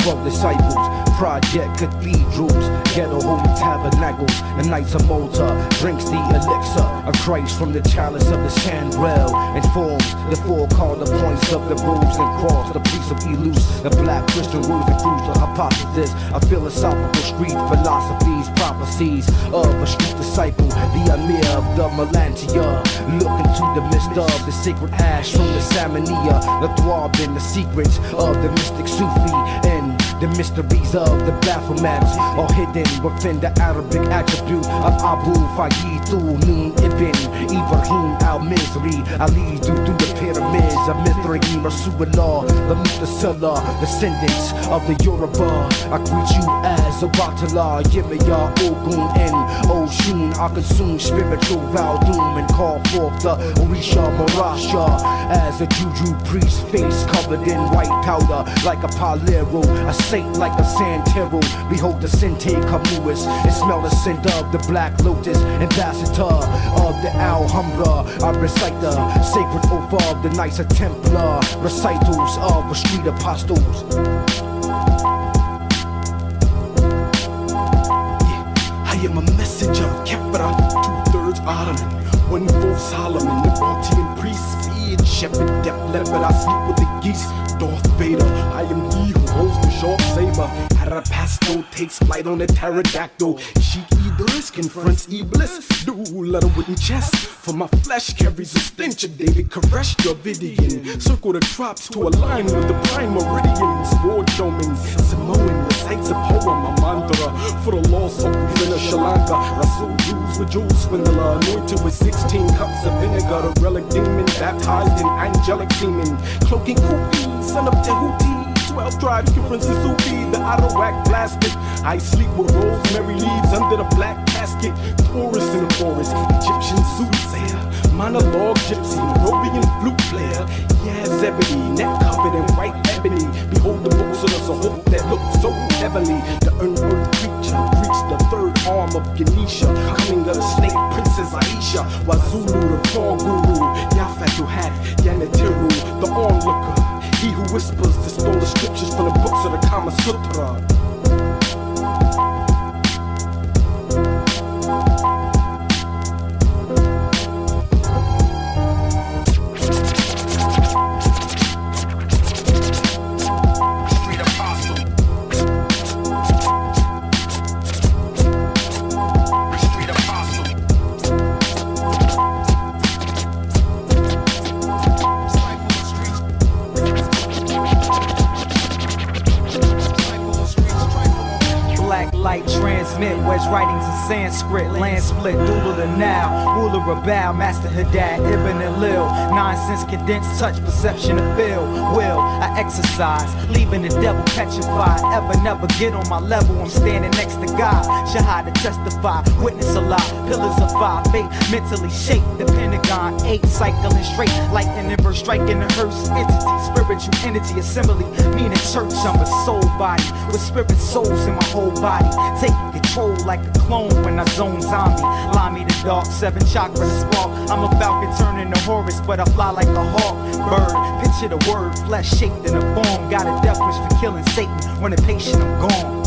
12 disciples, project cathedrals, ghetto holy tabernacles, the Knights of Malta drinks the elixir of Christ from the chalice of the Sandrel, and forms the four cardinal points of the rose and cross, the priest of Elus, the black Christian rules and crews, the hypothesis of philosophical street philosophies, prophecies of a street disciple, the Amir of the Melantia, look into the midst of the sacred ash from the Samania, the Thwab and the secrets of the mystic Sufi, and the mysteries of the Baphomets are hidden within the Arabic attribute of Abu Fayyidul Nun Ibn Ibrahim al-Mizri, Ali through the pyramids of Mithraim, Rasulullah, the Mutasila, descendants of the Yoruba. I greet you as Obatala, Yimaya, Ogun, and Oshun. I consume spiritual Valdum and call forth the Orisha Marasha as a juju priest, face covered in white powder like a palero, a saint like a santero. Behold the Sente Camus and smell the scent of the black lotus, ambassador of the Alhambra. I recite the sacred oath of the Knights of Templar, recitals of the street apostles. I am a messenger of Kepra, 2/3 Ottoman, 1/4 Solomon, the Baltian priest, speed, shepherd, deaf leopard, I sleep with the geese, Darth Vader, I am he who holds the sharp saber, Arapasto takes flight on a pterodactyl, Sheik Idris confronts Iblis, duel at a wooden chest, for my flesh carries a stench of David Koresh Dravidian, circle the crops to align with the prime meridians, war showman, Samoan recites a poem, a mantra, for the lost souls in a Sri Lanka, Rasul Jews with jewel swindler, anointed with 16 cups of vinegar, a relic demon baptized in angelic semen, cloaking Kufi, son of Tehuti, 12 tribes confronts the Sufi, the Arawak blasted. I sleep with rosemary leaves under the black casket, Taurus in the forest, Egyptian soothsayer, monologue gypsy, Nairobian flute player, yeah, Zebedee, neck covered in white ebony. Behold the books of the Sahut that look so heavily. The unearthed creature reached the third arm of Ganesha, coming of the snake princess Aisha, Wazulu the fall guru, Yafatu had Yanatiru, the onlooker, he who whispers the stolen scriptures from the books of the Kama Sutra. Transmit wedge writings in Sanskrit, land split, doodle the now, ruler of Bow, master Haddad, Ibn and Lil, nonsense condensed, touch perception of feel, will I exercise, leaving the devil petrified, ever never get on my level, I'm standing next to God, Shahada testify, witness a lie, pillars of fire, fate mentally shaped, the Pentagon 8, cycling straight, lightning and verse striking the hearse, entity, spiritual energy, assembly, meaning church, I'm a soul body, with spirit souls in my whole body, taking control like a clone when I zone zombie. Lie me the dark, 7 chakra to spark. I'm a falcon turning to Horus, but I fly like a hawk. Bird, picture the word, flesh shaped in a bomb. Got a death wish for killing Satan. When impatient, I'm gone.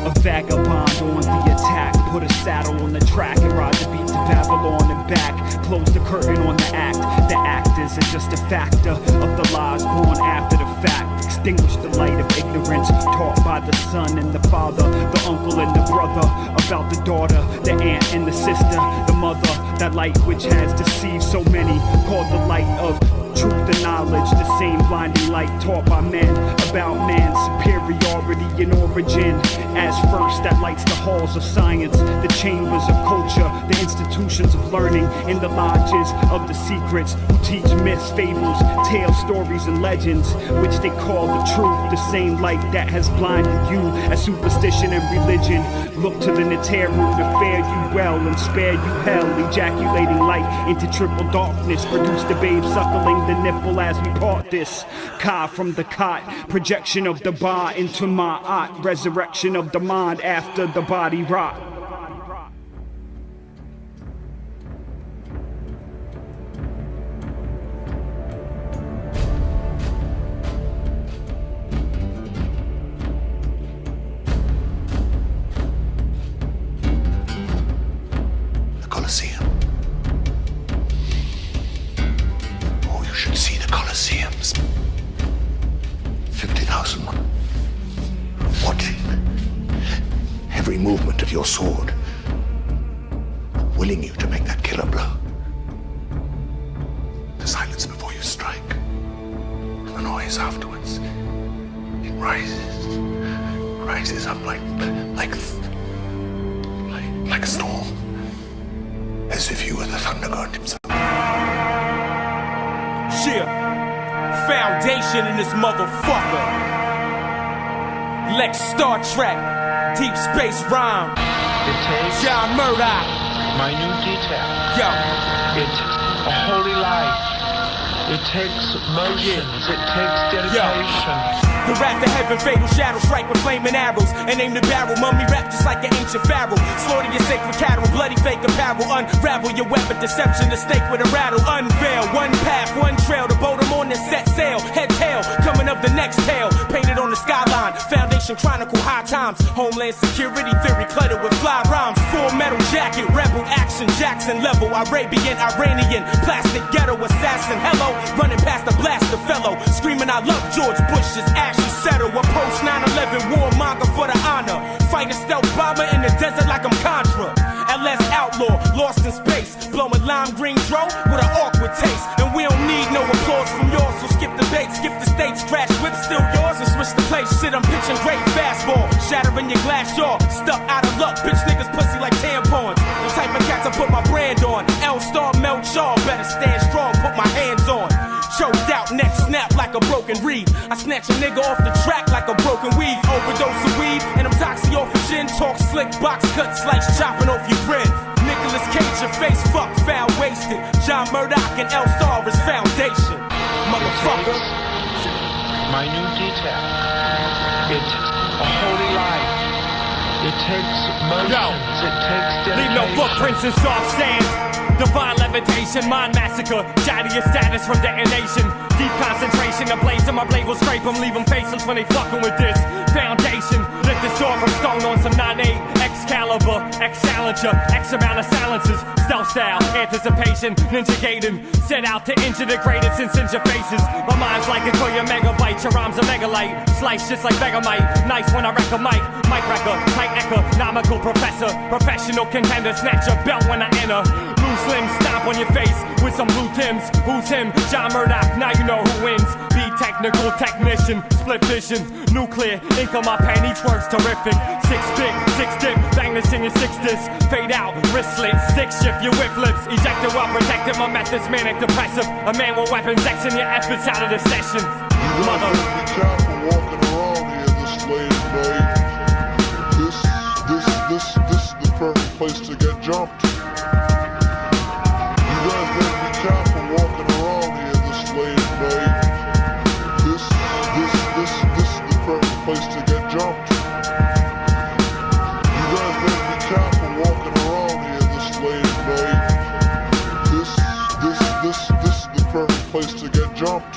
A vagabond on the attack, put a saddle on the track and ride the beat to Babylon and back. Close the curtain on the act. The actors are just a factor of the lies born after the fact. Extinguish the light of ignorance taught by the son and the father, the uncle and the brother, about the daughter, the aunt and the sister, the mother, that light which has deceived so many, called the light of truth and knowledge, the same blinding light taught by men about man's superiority in origin. As first that lights the halls of science, the chambers of culture, the institutions of learning, in the lodges of the secrets, who teach myths, fables, tales, stories, and legends, which they call the truth, the same light that has blinded you as superstition and religion. Look to the Neteru to fare you well and spare you hell, ejaculating light into triple darkness, produce the babe suckling the nipple as we part this. Ka from the cot, projection of the ba into ma'at, resurrection of the mind after the body rot. Colosseum. Oh, you should see the Colosseums. 50,000 watching every movement of your sword, willing you to make that killer blow. The silence before you strike, and the noise afterwards. It rises up like a storm, as if you were the thunder god himself. Yeah, foundation in this motherfucker. Lex Star Trek, deep space rhyme. It takes John Murdoch. minute detail. Yo, It's a holy life. It takes motions. It takes dedication. the wrath of heaven, fatal shadow, strike with flaming arrows and aim the barrel. Mummy rap just like an ancient pharaoh. Slaughter your sacred cattle, bloody fake apparel. Unravel your weapon, deception, the snake with a rattle. Unveil one path, one trail. The boat I'm on and set sail. Head tail, coming up the next tale. Painted on the skyline, foundation chronicle, high times. Homeland security theory cluttered with fly rhymes. Full metal jacket, rebel action, Jackson level. Arabian, Iranian, plastic ghetto assassin. Hello, running past the blaster fellow. Screaming I love George Bush's ashes settle. A post 9/11 warmonger for the honor. Fight a stealth bomber in the desert like I'm Contra. LS outlaw, lost in space. Blowing lime green dro with an awkward taste. And we don't need no applause from yours. So skip the bait, skip the states. Crash whip still yours and switch the place. Shit, I'm pitching great fastball. Shattering your glass jaw. Stuck out of luck, bitch niggas pussy like tampons. The type of cats I put my brand on. L-Star Melchor, better stand strong, put my hands on. Choked out, neck snap like a broken reed. I snatch a nigga off the track like a broken weed. Overdose of weed, and I'm toxic off of gin. Talk slick, box cut, slice chopping off your grin. Nicolas Cage, your face fuck, foul wasted. John Murdoch and L-Star is foundation. Motherfucker. Minute detail. It's a holy life. It takes motions. It takes dedication. Leave no footprints in soft sand. Divine levitation, mind massacre. Shatter your status from detonation. Deep concentration, the blades of my blade will scrape them. Leave them faceless when they fucking with this foundation. Lift the sword from stone on some 9-8. Excalibur, X-Challenger, X amount of silences. Stealth style, anticipation, ninja gating. Set out to injure the greatest and singe your faces. My mind's like a trillion megabytes. Your rhymes a megalite. Slice just like Vegamite. Nice when I wreck a mic. Mic wrecker, tight economical professor. Professional contender, snatch your belt when I enter. Blue slim, stomp on your face with some blue Tims. Who's him? John Murdoch, now you know who wins. Be technical technician, split vision, nuclear, ink on my pen, each word's terrific. Six dip, bang this in your six disc. Fade out, wrist slit, stick shift, your whip lips. Ejected well protected, my method's manic depressive. A man with weapons, Xing your efforts out of the session. Mother. Be careful walking around here this late at night. This is the perfect place to get jumped. You guys better be careful walking around here this late at night. This is the perfect place to get jumped. You guys better be careful walking around here this late at night. This is the perfect place to get jumped.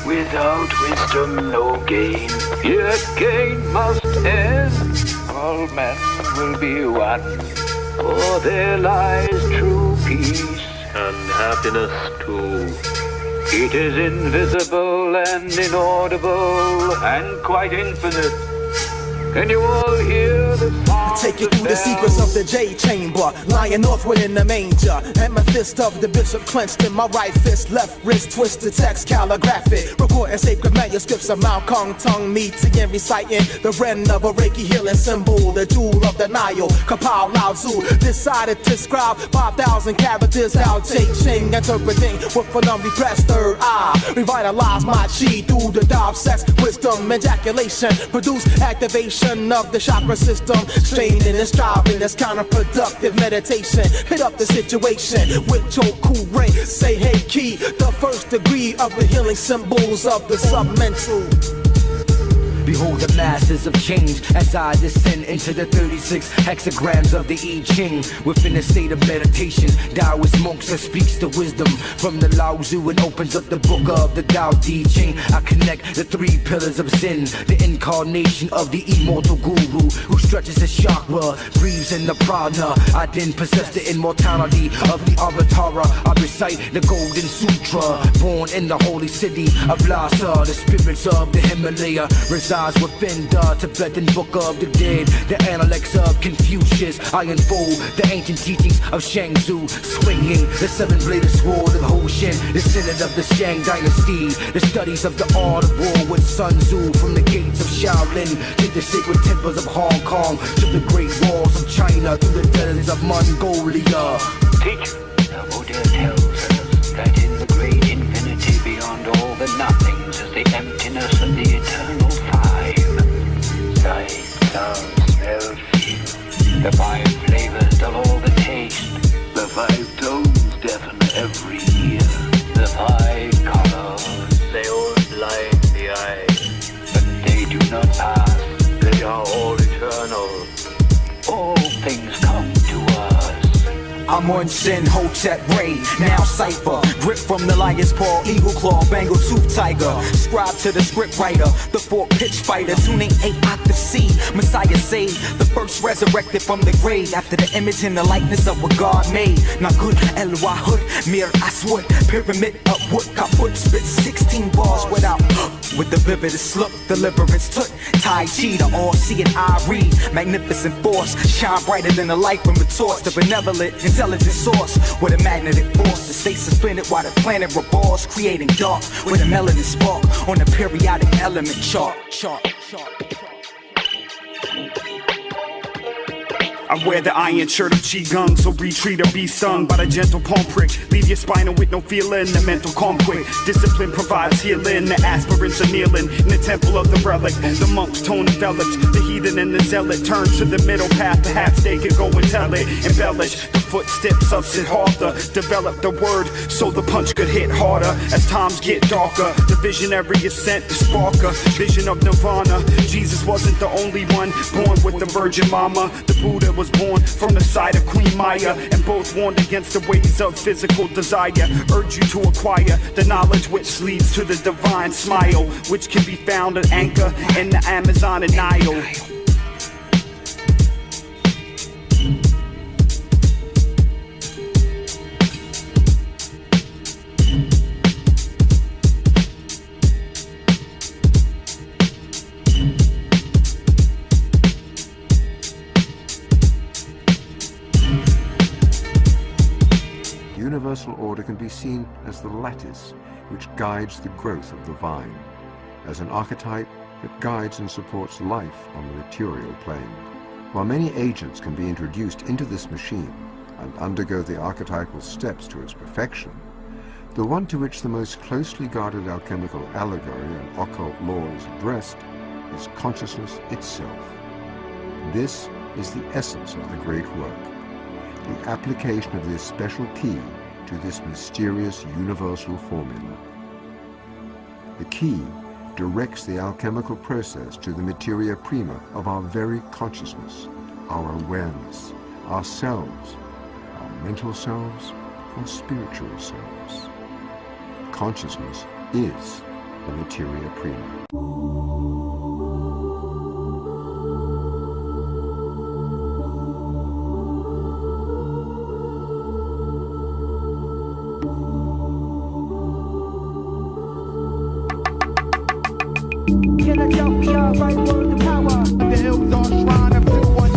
Without wisdom, no gain, yet gain must end. All men will be one, for there lies true peace and happiness too. It is invisible and inaudible and quite infinite. Can you all hear the sound? Take you through the secrets of the J chamber, lying northward in the manger. Amethyst of the bishop clenched in my right fist, left wrist twisted, text calligraphic. Recording sacred manuscripts of Mount Kong tongue meeting and reciting the Ren of a Reiki healing symbol, the jewel of the Nile. Kapow Lao Tzu decided to scribe 5,000 characters out Ching, interpreting with an unrepressed third eye. Revitalize my chi through the dive, sex, wisdom, ejaculation. Produce activation of the chakra system. Straining and striving, that's counterproductive meditation. Hit up the situation with Choku Ray. Say hey key, the first degree of the healing symbols of the submental. Behold the masses of change as I descend into the 36 hexagrams of the I Ching. Within a state of meditation, Taoist monks that speaks the wisdom from the Lao Tzu and opens up the book of the Tao Te Ching. I connect the 3 pillars of Zen, the incarnation of the immortal guru who stretches his chakra, breathes in the prana. I then possess the immortality of the Avatara. I recite the Golden Sutra, born in the holy city of Lhasa. The spirits of the Himalaya resides within the Tibetan Book of the Dead, the Analects of Confucius. I unfold the ancient teachings of Shang Tzu, swinging the 7-bladed sword of Ho Shin, descendant of the Shang Dynasty. The studies of the art of war with Sun Tzu, from the gates of Shaolin to the sacred temples of Hong Kong, to the great walls of China, through the deserts of Mongolia. Teacher, the Buddha tells us that in the great infinity beyond all the nothings is the emptiness of the eternal five. Sight, sound, smell, feel. The 5 flavors of all the taste. The 5 tones deafen every ear. The 5 colors, they all blind the eye. But they do not pass, they are all eternal. All things come to us. I'm on Sin, Hotep, Ray, now Cypher. Grip from the lion's paw, eagle claw, bangle tooth tiger. Scribe to the script writer, the 4 pitch fighter. Tuning 8 octave C, Messiah saved. The first resurrected from the grave, after the image and the likeness of what God made. Now good, El Wahud, Mir Aswad. Pyramid upward, kaput, spit 16 bars without. With the vividest look, deliverance took. Tai Chi, the all-seeing eye read. Magnificent force, shine brighter than the light from the torch. The benevolent, intelligent source with a magnetic force to stay suspended while the planet revolves, creating dark with a melanin spark on the periodic element chart. I wear the iron shirt of Qigong, so retreat or be stung by the gentle palm prick. Leave your spinal with no feeling, the mental calm quick. Discipline provides healing, the aspirants are kneeling in the temple of the relic. The monk's tone envelops, the heathen and the zealot turn to the middle path. Perhaps they could go and tell it, embellish the footsteps of Siddhartha. Develop the word so the punch could hit harder as times get darker. The visionary is sent to spark a vision of nirvana. Jesus wasn't the only one born with the Virgin Mama. The Buddha was born from the side of Queen Maya, and both warned against the ways of physical desire. Urge you to acquire the knowledge which leads to the divine smile, which can be found at Anchor in the Amazon and Nile. Universal order can be seen as the lattice which guides the growth of the vine, as an archetype that guides and supports life on the material plane. While many agents can be introduced into this machine and undergo the archetypal steps to its perfection, the one to which the most closely guarded alchemical allegory and occult law is addressed is consciousness itself. This is the essence of the great work, the application of this special key to this mysterious universal formula. The key directs the alchemical process to the materia prima of our very consciousness, our awareness, ourselves, our mental selves, or spiritual selves. Consciousness is the materia prima. Philadelphia, right word to power. The dark shrine of 215.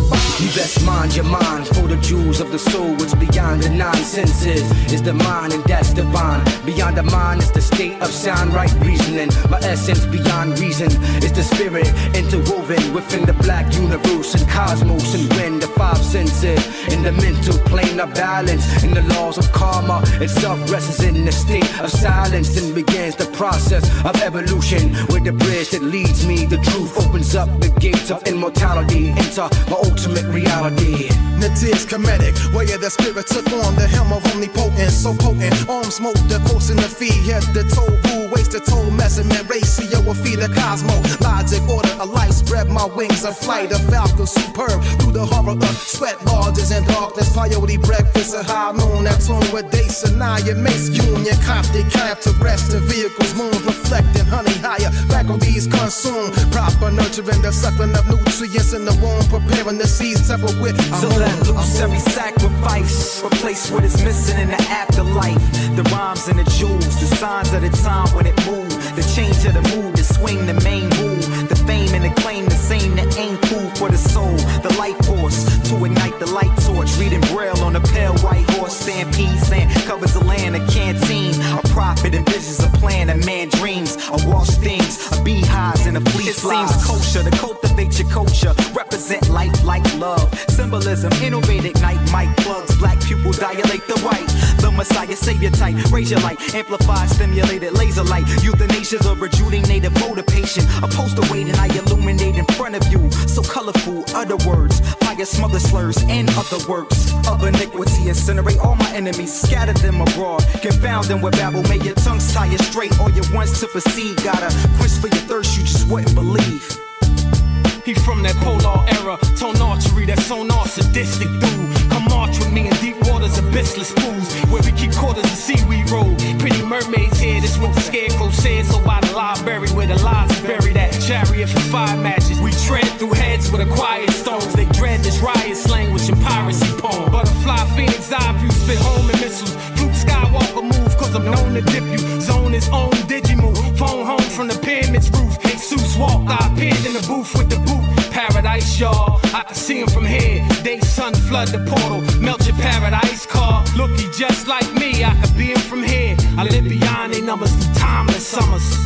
You best mind your mind for the jewels of the soul, which beyond the nine senses is the mind, and that's divine. Beyond the mind is the state of sound right reasoning. My essence beyond reason is the spirit interwoven within the black universe and cosmos, and when the five senses in the mental plane of balance, in the laws of karma itself rests in the state of silence. Then begins the process of evolution, where the bridge that leads me, the truth opens up the gates of immortality into my ultimate reality. Natir's comedic, way of the spirit took on the helm of omnipotence, so potent. Arms smoke the course in the feet, head the toe rule, waste the toll measurement ratio will feed the cosmos. Logic, order of life, spread my wings of flight, a falcon superb through the horror of sweat lodges and darkness. Coyote breakfast at high noon, at tune with dates and Naya Mace Union, Coptic camp to rest the vehicles, moon reflecting, honey higher, faculties consume, proper nurturing the suckling of nutrients in the womb, preparing the seeds temper with. So let loose every sacrifice, replace what is missing in the afterlife. The rhymes and the jewels, the signs of the time when it moved, the change of the mood, the swing, the main move, the fame and the claim, the same, the aim food for the soul, the life force to ignite the light torch, reading braille on a pale white horse, stampede sand covers the land, a canteen, a prophet envisions a plan, a man dreams, a wash things, a beehives and a fleece. It seems kosher to cultivate your culture, represent life like love, symbolism, innovate, ignite, mic plugs, black pupil dilate the white, the Messiah savior type, raise your light, amplify, stimulated laser light, euthanasia's a rejuvenated motivation, a poster waiting, I illuminate in front of you, so colorful, other words, fire smother slurs and other works of iniquity, incinerate all my enemies, scatter them abroad, confound them with babble, may your tongues tie you straight, all your wants to proceed, gotta quench for your thirst, you just wouldn't believe. He from that polar era, tone archery, that sonar sadistic dude. Come march with me in deep waters, abyssless pools, where we keep quarters of seaweed roll. Pretty mermaids here, this what the scarecrow said. So by the library where the lies is buried at, chariot for fire matches. We tread through heads with acquired stones. They dread this riot slang with your piracy poem. Butterfly, phoenix, eye view, spit home and missiles. Fruit Skywalker move, cause I'm known to dip you. Zone his own digimove, phone home from the pyramid's roof. Jesus walked, I appeared in the booth with the boot. Paradise, y'all, I can see him from here. Day sun flood the portal, melt your paradise car. Look, he just like me, I could be him from here. I live beyond they numbers through timeless summers.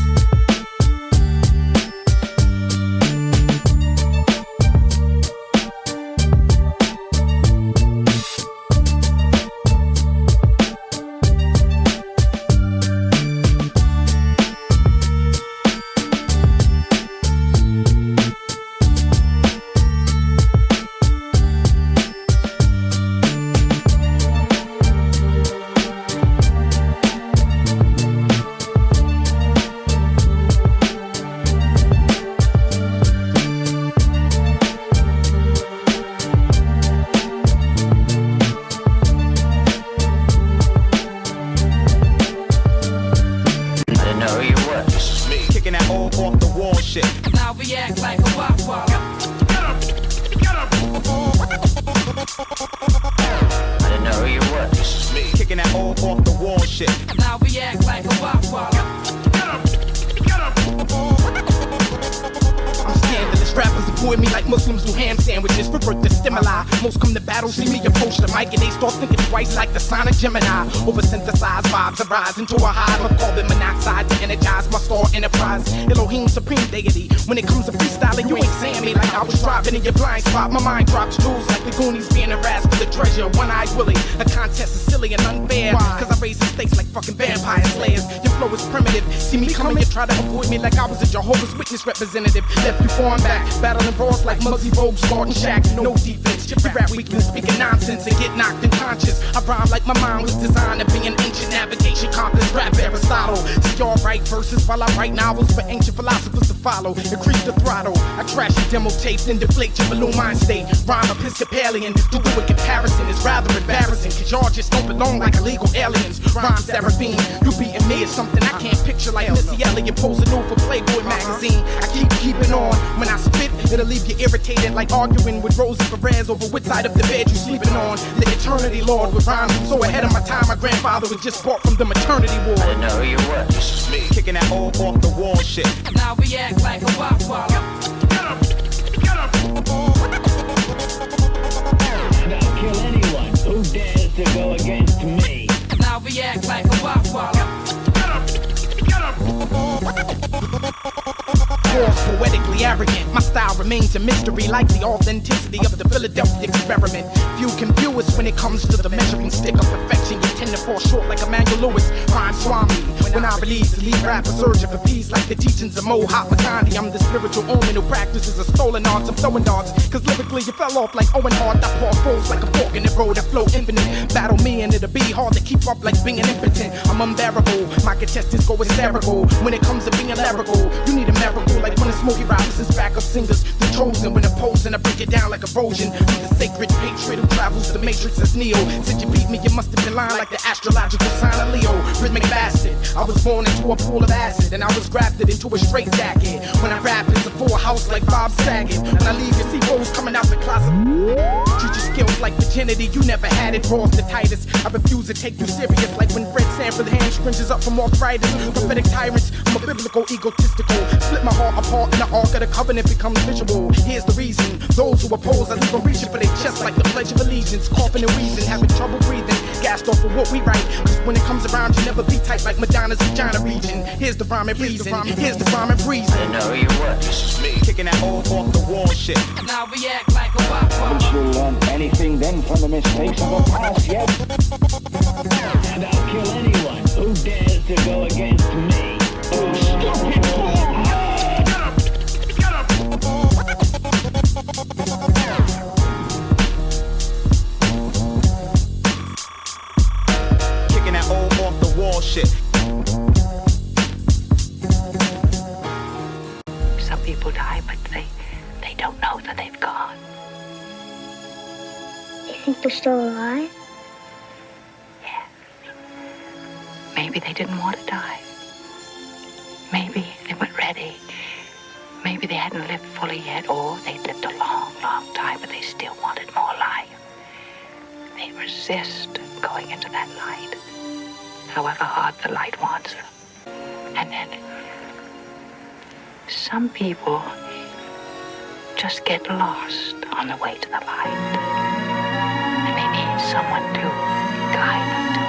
Gemini, oversynthesized vibes arise into a hive of carbon monoxide to energize my star enterprise. Elohim, supreme deity. When it comes to freestyling, you ain't saying me like I was driving in your blind spot. My mind drops jewels like the Goonies being harassed for the treasure. One-eyed Willie, a contest is silly and unfair. Cause I raise the stakes like fucking vampire slayers. Your flow is primitive. See me coming, you try to avoid me like I was a Jehovah's Witness representative. Left you falling back, battling brawls like Muggsy Bogues, Garden Shack. No defense, your rap weakness, speaking nonsense and get knocked unconscious. I rhyme like my mind was designed to be an ancient navigation compass. Rap Aristotle. So y'all write verses while I write novels for ancient philosophers to follow. Increase the throttle. I trash your demo tapes and deflate your balloon mind state. Rhyme Episcopalian. To do a comparison is rather embarrassing. Cause y'all just don't belong like illegal aliens. Rhyme Seraphine. You beating me is something I can't picture like Missy Elliott posing new for Playboy magazine. I keeping on. When I spit, it'll leave you irritated like arguing with Rosie Perez over which side of the bed you sleeping on. The eternity lord with rhymes so ahead of my time. My grandfather was just brought from the maternity ward. I didn't know who you were. This is me. Kicking that old off the wall shit. Now we act like a wop wop. Get up. to go against me? Now react like a wop-wop. Pause poetically arrogant. My style remains a mystery, like the authenticity of the Philadelphia experiment. Few can view us when it comes to the measuring stick of perfection. You tend to fall short like Emmanuel Lewis, Rhyme Swami. When I release the lead rapper surging for peace, like the teachings of Mohawk Makandi. I'm the spiritual omen who practices a stolen arts of throwing darts. Cause lyrically you fell off like Owen Hart. I pour froze like a fork in the road that flow infinite. Battle me and it'll be hard to keep up like being impotent. I'm unbearable, my contestants go hysterical. When it comes to being lyrical, you need a miracle. Like when the Smokey Robinson's backup singers, the chosen. When opposing, I break it down like erosion. Be the sacred patriot who travels the matrix as Neo. Since you beat me, you must have been lying like the astrological sign of Leo. Rhythmic bastard, I was born into a pool of acid, and I was grafted into a straight jacket. When I rap, it's a full house like Bob Saget. When I leave, you see rose coming out the closet. Treat your skills like virginity, you never had it. Raws to Titus, I refuse to take you serious. Like when Fred Sanford hand scrunches up from arthritis. Prophetic tyrants, I'm a biblical egotistical. Split my heart apart and the ark of the covenant becomes visual. Here's the reason, those who oppose, I leave them reaching for their chest like the Pledge of Allegiance. Coughing and wheezing, having trouble breathing, gassed off of what we write. Cause when it comes around, you never be tight like Madonna's vagina region. Here's the rhyme and reason, here's the rhyme and reason. I know you what? This is me. Kicking that old off the wall shit. Now react like a wop-wop. Haven't you learned anything then from the mistakes of the past yet? And I'll kill anyone who dares to go against me. Oh, stop it! Kicking that old off the wall shit. Some people die, but they don't know that they've gone. You think they're still alive? Yeah. Maybe they didn't want to die. Maybe they weren't ready. Maybe they hadn't lived fully yet, or they'd lived a long, long time, but they still wanted more life. They resist going into that light, however hard the light wants them. And then some people just get lost on the way to the light. And they need someone to guide them to it.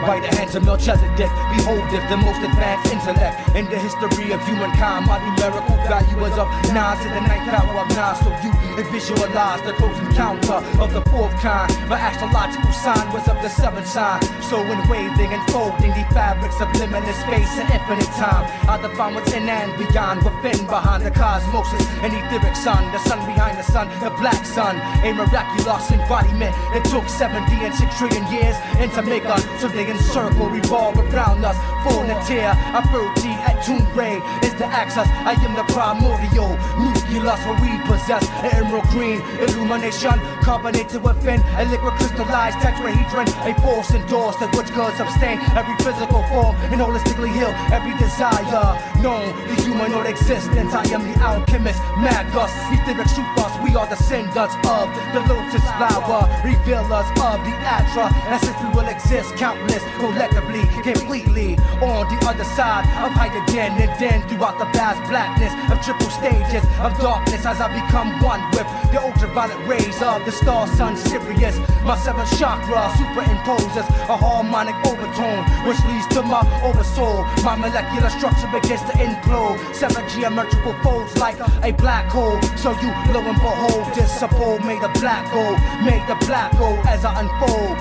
By the hands of Melchizedek, behold if the most advanced intellect in the history of humankind. My numerical value is of 9 to the 9th power of 9. So you visualize the close encounter of the 4th kind. My astrological sign was of the 7th sign. So in waving and folding the fabrics of limitless space and infinite time, I define what's in and beyond, within, behind the cosmosis, an etheric sun, the sun behind the sun, the black sun, a miraculous embodiment. It took 70 and 6 trillion years and to make us, so they encircle, revolve around us. Fornitier, a virtue at Tomb Ray is the axis. I am the primordial nucleus, what we possess. An emerald green illumination, carbonated within a liquid crystallized tetrahedron. A force endorsed that which goods abstain every physical form and holistically heal every desire known the humanoid existence. I am the alchemist, magus, etheric supers. We are descendants of the lotus flower, revealers of the Atra. And since we will exist countless, collectively, completely on the other side of hydrogen, and then throughout the vast blackness of triple stages of darkness, as I become one with the ultraviolet rays of the star sun Sirius. My 7th chakra superimposes a harmonic overtone, which leads to my oversoul. My molecular structure begins to implode. 7 geometrical folds like a black hole. So you, lo and behold, this pole made the black go, made the black go as I unfold.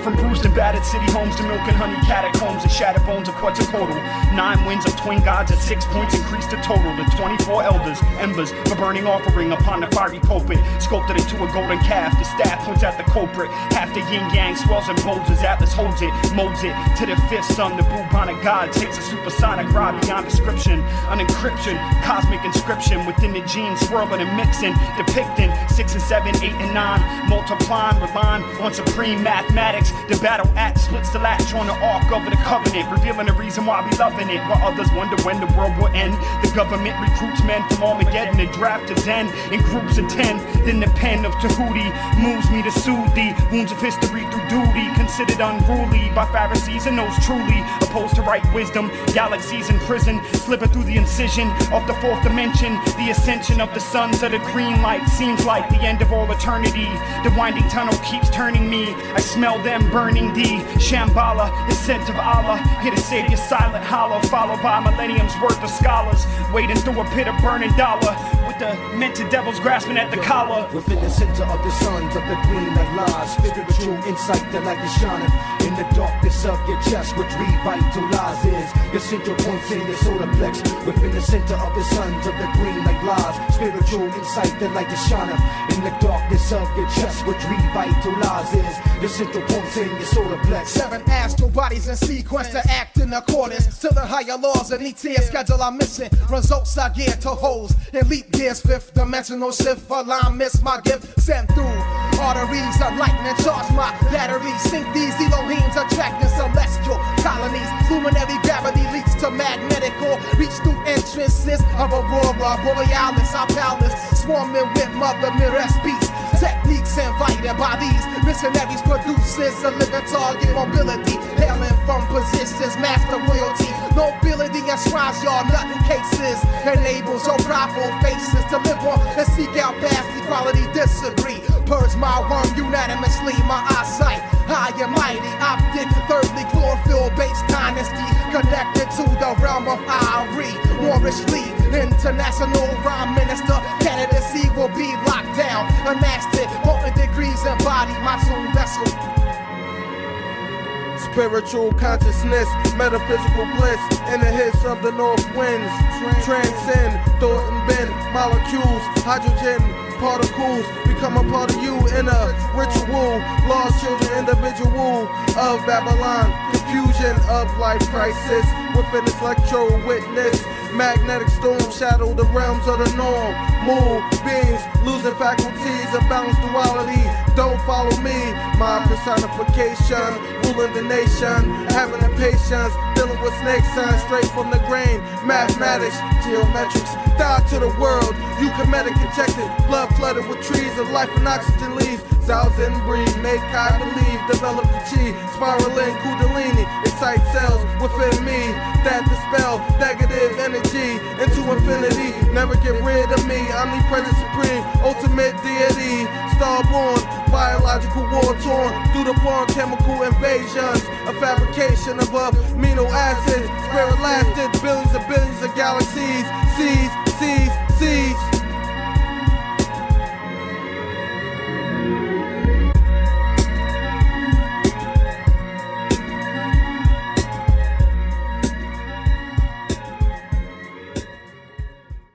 From bruised and battered city homes to milk and honey catacombs and shattered bones of Quetzalcoatl. 9 winds of twin gods at 6 points increased the total to 24 elders, embers, a burning offering upon the fiery pulpit, sculpted into a golden calf. The staff points at the culprit. Half the yin yang swells and bulges as Atlas holds it, molds it to the 5th sun. The bubonic god takes a supersonic ride beyond description. An encryption, cosmic inscription within the genes, swirling and mixing, depicting 6 and 7, 8 and 9, multiplying, relying on supreme mathematics. The battle battle axe splits the latch on the Ark of the Covenant, revealing the reason why we loving it. While others wonder when the world will end, the government recruits men from Armageddon. The draft is end in groups of 10. Then the pen of Tahuti moves me to soothe the wounds of history through duty, considered unruly by Pharisees and those truly opposed to right wisdom. Galaxies in prison, slipping through the incision of the fourth dimension. The ascension of the sons of the green light seems like the end of all eternity. The winding tunnel keeps turning me. I smell them burning the Shambhala, the scent of Allah. Hear the Savior silent hollow, followed by millenniums worth of scholars, wading through a pit of burning dollar, with the mental devils grasping at the collar. Within the center of the sons of the green light lies, spiritual insight that like the shineth in the darkness of your chest, which revitalizes your central points in your solar plex. Within the center of the sons of the green light lies, spiritual insight that like the shineth in the darkness of your chest, which revitalizes your central points in your solar plex. 7 astral bodies in sequence to act in accordance to the higher laws of ETA schedule I'm missing. Results I gear to holes in leap gears, 5th dimensional shift alignments. My gift sent through arteries of lightning, charge my batteries. Sync these Elohims, attracting celestial colonies. Luminary gravity leads to magnetical reach through entrances of aurora borealis. Our palace swarming with mother mirrors beasts. Techniques invited by these missionaries produces a living target mobility, hailing from positions, master royalty, nobility enshrines your nut cases, enables your prideful faces to live on and seek out past equality, disagree, purge my worm unanimously, my eyesight high and mighty, optic, thirdly chlorophyll-based dynasty, connected to the realm of Irie, Moorishly, international rhyme minister, candidacy will be locked down, unmastered, potent degrees embody my soul vessel. Spiritual consciousness, metaphysical bliss, in the hiss of the north winds, transcend, thought and bend, molecules, hydrogen, particles, become a part of you in a ritual, lost children, individual of Babylon, confusion of life crisis, within this electro witness, magnetic storm, shadow the realms of the norm, move beings, losing faculties of balanced duality, don't follow me, my personification, ruling the nation, having a patience, dealing with snake signs straight from the grain, mathematics, geometrics, die to the world, euchemetic injected, blood flooded with trees of life and oxygen leaves, thousand breathe, make I believe, develop the chi, spiraling kundalini, excite cells within me, that dispel negative energy into infinity, never get rid of me, omnipresent supreme, ultimate deity, starborn, biological war torn through the foreign chemical invasions, a fabrication of amino acids, spirit lasted billions of galaxies, seas.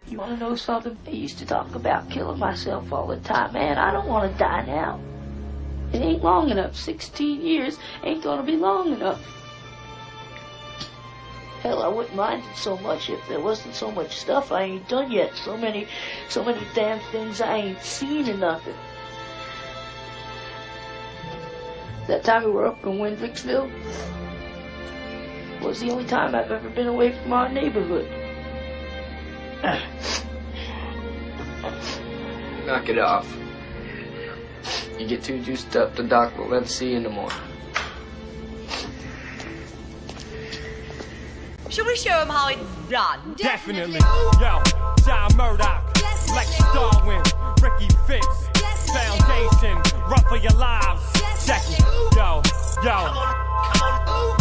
You want to know something? I used to talk about killing myself all the time. Man, I don't want to die now. It ain't long enough. 16 years ain't gonna be long enough. Hell, I wouldn't mind it so much if there wasn't so much stuff I ain't done yet. So many damn things I ain't seen or nothing. That time we were up in Winvicksville was the only time I've ever been away from our neighborhood. Knock it off. You get too juiced up, the doc will let see you no more. Should we show him how it's done? Definitely. Yo, John Murdoch, Lex Darwin, Ricky Fitz, Foundation, run for your lives. Check it. Yo,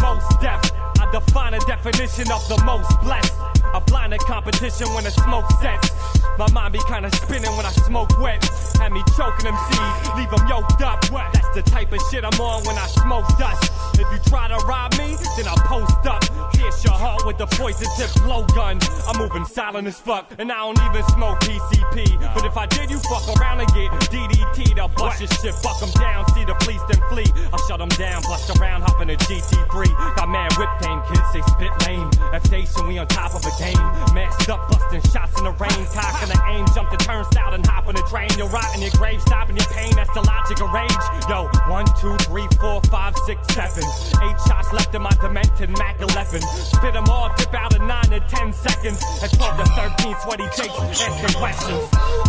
most deaf. I define a definition of the most blessed. A blinded competition when the smoke sets. My mind be kinda spinning when I smoke wet. Had me choking them seeds, leave them yoked up. That's the type of shit I'm on when I smoke dust. If you try to rob me, then I'll post up. Pierce your heart with the poison tip blowgun. I'm moving silent as fuck, and I don't even smoke PCP. But if I did, you fuck around and get DDT. They'll bust your shit, fuck them down, see the police then flee. I'll shut them down, bust around, hop in a GT3. Got mad whip game, kids, they spit lame. F-Station, we on top of a game. Masked up, busting shots in the rain, cocking gonna aim, jump the turnstile and hop on the train. You're rotting your grave, stopping your pain, that's the logic of rage. Yo, 1, 2, 3, 4, 5, 6, 7. 8 shots left in my demented Mac 11. Spit them all, dip out in 9 to 10 seconds. At 12 to 13's what he takes, asking questions.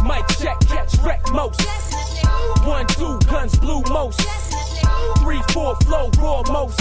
Mic check, catch, wreck most. 1, 2, guns, blue most. 3, 4, flow, raw most.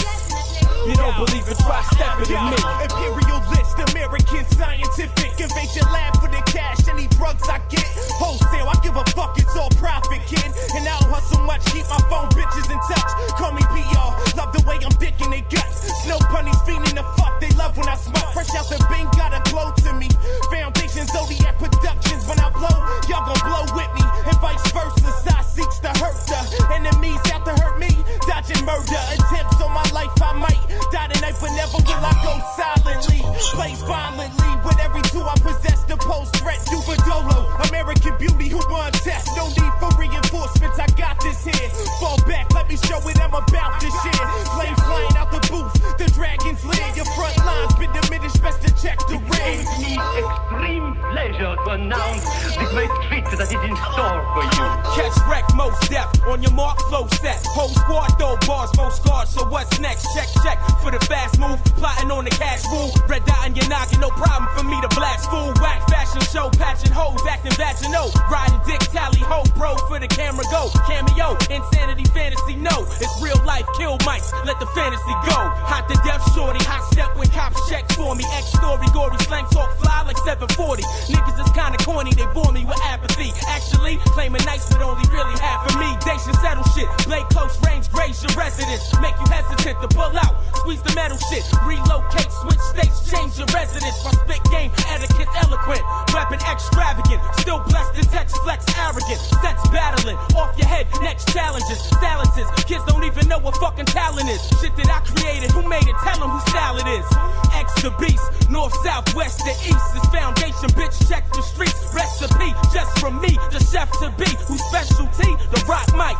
You don't believe it, try stepping to me. Imperialist, American, scientific. Invade your lab for the cash, any drugs I get. Wholesale, I give a fuck, it's all profit, kid. And I don't hustle much, keep my phone bitches in touch. Call me PR, love the way I'm dicking their guts. Snow bunnies fiending the fuck, they love when I smoke. Fresh out the bin, got a glow to me. Foundation, Zodiac Productions, when I blow, y'all gon' blow with me. And vice versa, side seeks to hurt the enemies out to hurt me. Dodging murder, attempts on my life, I might die tonight, but never will I go silently. Blaze violently with every tool I possess. The post threat, do for Dolo. American beauty who won test. No need for reinforcements, I got this here. Fall back, let me show it, I'm about this shit. Flames flying out the booth, the dragon's lair. Your front line's been diminished, best to check the ring. It needs extreme pleasure to announce the great treat that is in store for you. Catch wreck, most death, on your mark, flow set. Whole squad, throw bars, most guards, so what's next? Check, for the fast move, plotting on the cash rule. Red dot in your noggin, no problem for me to blast fool. Whack fashion show, patching hoes, acting vaginal. Riding dick, tally ho, bro, for the camera go. Cameo, insanity, fantasy, no. It's real life, kill mics, let the fantasy go. Hot to death, shorty, hot step when cops check for me. X-story, gory, slang talk, fly like 740. Niggas is kinda corny, they bore me with apathy. Actually, claiming nice, but only really half of me. They should settle shit, blade close range, graze your residence. Make you hesitant to pull out, squeeze the metal shit. Relocate, switch states, change your residence. My spit game, etiquette eloquent. Weapon extravagant, still blessed in text, flex arrogant. Sets battling, off your head, next challenges. Silences, kids don't even know what fucking talent is. Shit that I created, who made it? Tell them whose style it is. X the beast, north, south, west to east. Is foundation, bitch, check the streets. Recipe, just from me, the chef to be. Whose specialty, the rock mic.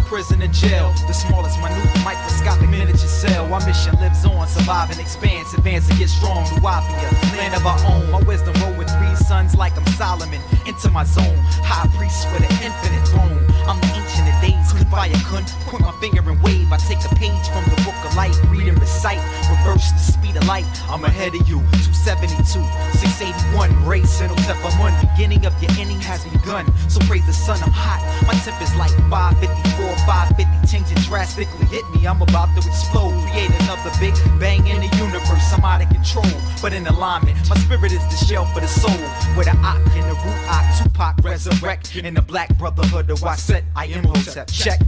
Prison and jail, the smallest, minute, microscopic miniature cell. Our mission lives on, survive and expands, advance and get strong. Nuapia, land of our own. My wisdom roll with 3 sons like I'm Solomon. Into my zone, high priest with an infinite throne. I'm the ancient of days, could fire, couldn't point my finger and wave. I take a page from the book of life, read and recite, reverse the speed of light. I'm ahead of you, 272, 681, race in Otepamun. Beginning of your inning has begun, so praise the sun, I'm hot. My temp is like 554, 550, changing drastically. Hit me, I'm about to explode. Create another big bang in the universe. I'm out of control, but in alignment. My spirit is the shell for the soul, where the Ak and the root Ak, Tupac resurrect. In the black brotherhood of Waset, I am Hotep. Check.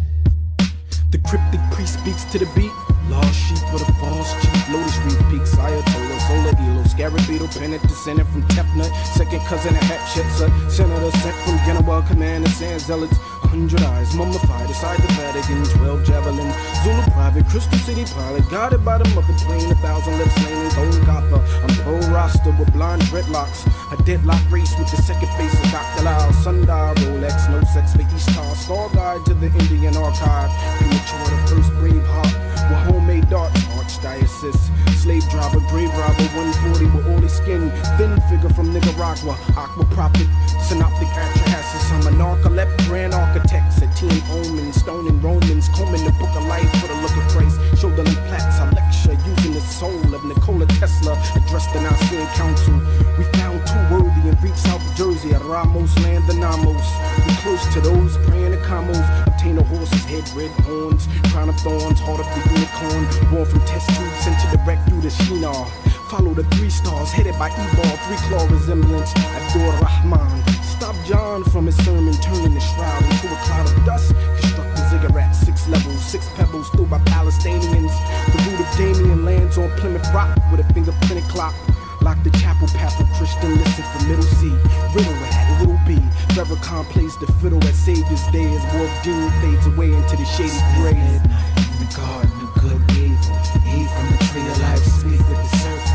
The cryptic priest speaks to the beat. Lost sheep with a false cheek. Lotus Reef Peaks, Ayatollah, Solar Elo, Scarab Beetle, Pennant, descendant from Tepnut, second cousin of Hatshepsut, senator sent from Genoa, commander San Zealots. 100 eyes, mummified inside the Vatican, 12 javelin, Zulu private, Crystal City pilot, guided by the mother plane, 1,000 lips slain in Golgotha. I'm pro roster with blonde dreadlocks, a deadlock race with the second face of Dr. Lau, sundial, Rolex, no sex for East Star, star guide to the Indian archive, premature the first brave heart, with homemade darts, archdiocese, slave driver, grave robber, 140 with oily skin, thin figure from Nicaragua, aqua prophet, synoptic atrahasis, I'm a narcoleptic grand architect, Satine omen, stoning Romans, combing the book of life for the look of Christ, shoulder and plaques, I lecture using the soul of Nikola Tesla, addressed the Nicene Council. We found two worthy and reached South Jersey at Ramos, land the Namos. We close to those praying the Camos, obtain a horse's head, red horns, crown of thorns, heart of the unicorn, born from test tubes sent to direct through the Shinar. Follow the 3 stars, headed by E-Ball, 3-claw resemblance, Abdur Rahman. Stop John from his sermon, turning the shroud into a cloud of dust. Construct the ziggurat, 6 levels, 6 pebbles through by Palestinians. The root of Damien lands on Plymouth Rock with a fingerprinted clock. Lock the chapel path of Christian, listen for middle C. Riddle at little B. Revercon plays the fiddle at Savior's Day as Wolf Dean fades away into the shady grave. In the garden of good and evil, eat from the tree of life, speak with the serpent.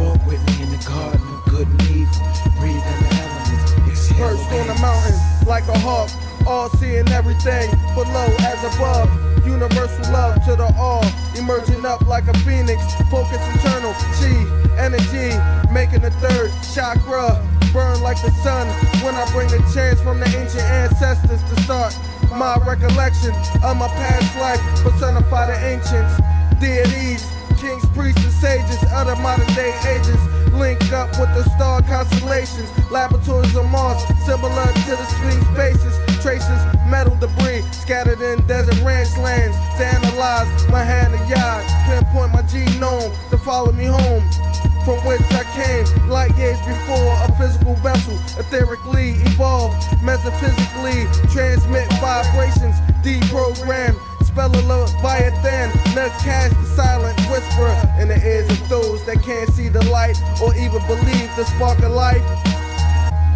Walk with me in the garden of good and evil, breathe in the elements, exhale. Perched on the mountain like a hawk, all seeing everything below as above. Universal love to the all, emerging up like a phoenix, focus internal, chi, energy, making the third chakra burn like the sun. When I bring the chants from the ancient ancestors to start my recollection of my past life, personify the ancients, deities, kings, priests, and sages, other modern day ages. Link up with the star constellations, laboratories of Mars, similar to the Sphinx bases, traces, metal debris scattered in desert ranch lands. To analyze my hand of yard, pinpoint my genome to follow me home, from which I came light years before. A physical vessel, etherically evolved, metaphysically transmit vibrations, deprogrammed. Spell a Leviathan, not cast the silent whisperer in the ears of those that can't see the light or even believe the spark of life.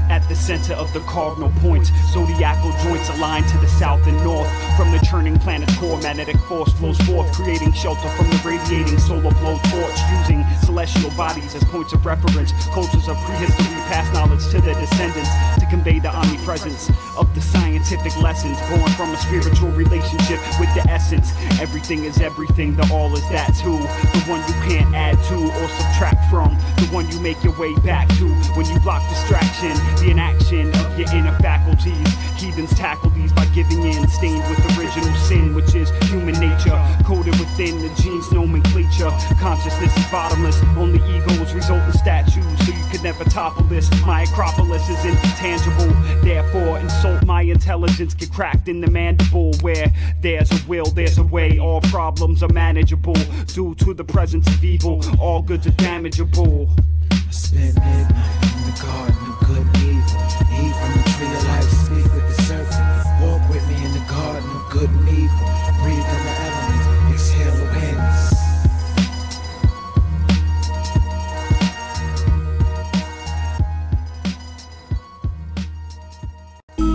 At the center of the cardinal points, zodiacal joints aligned to the south and north. From the churning planet's core, magnetic force flows forth, creating shelter from the radiating solar blowtorch. Using celestial bodies as points of reference, cultures of prehistory pass knowledge to their descendants to convey the omnipresence of the scientific lessons born from a spiritual relationship with the essence. Everything is everything, the all is that too. The one you can't add to or subtract from, the one you make your way back to when you block distraction, the inaction of your inner faculties. Heathens tackle these by giving in, stained with original sin, which is human nature, coded within the gene's nomenclature. Consciousness is bottomless, only egos result in statues, so you could never topple this. My acropolis is intangible, therefore insult my intelligence, get cracked in the mandible. Where there's a will, there's a way, all problems are manageable. Due to the presence of evil, all goods are damageable. I spent midnight in the garden of good and evil, eat from the tree of life, speak with the serpent. Walk with me in the garden of good and evil, breathe in the elements, exhale the winds.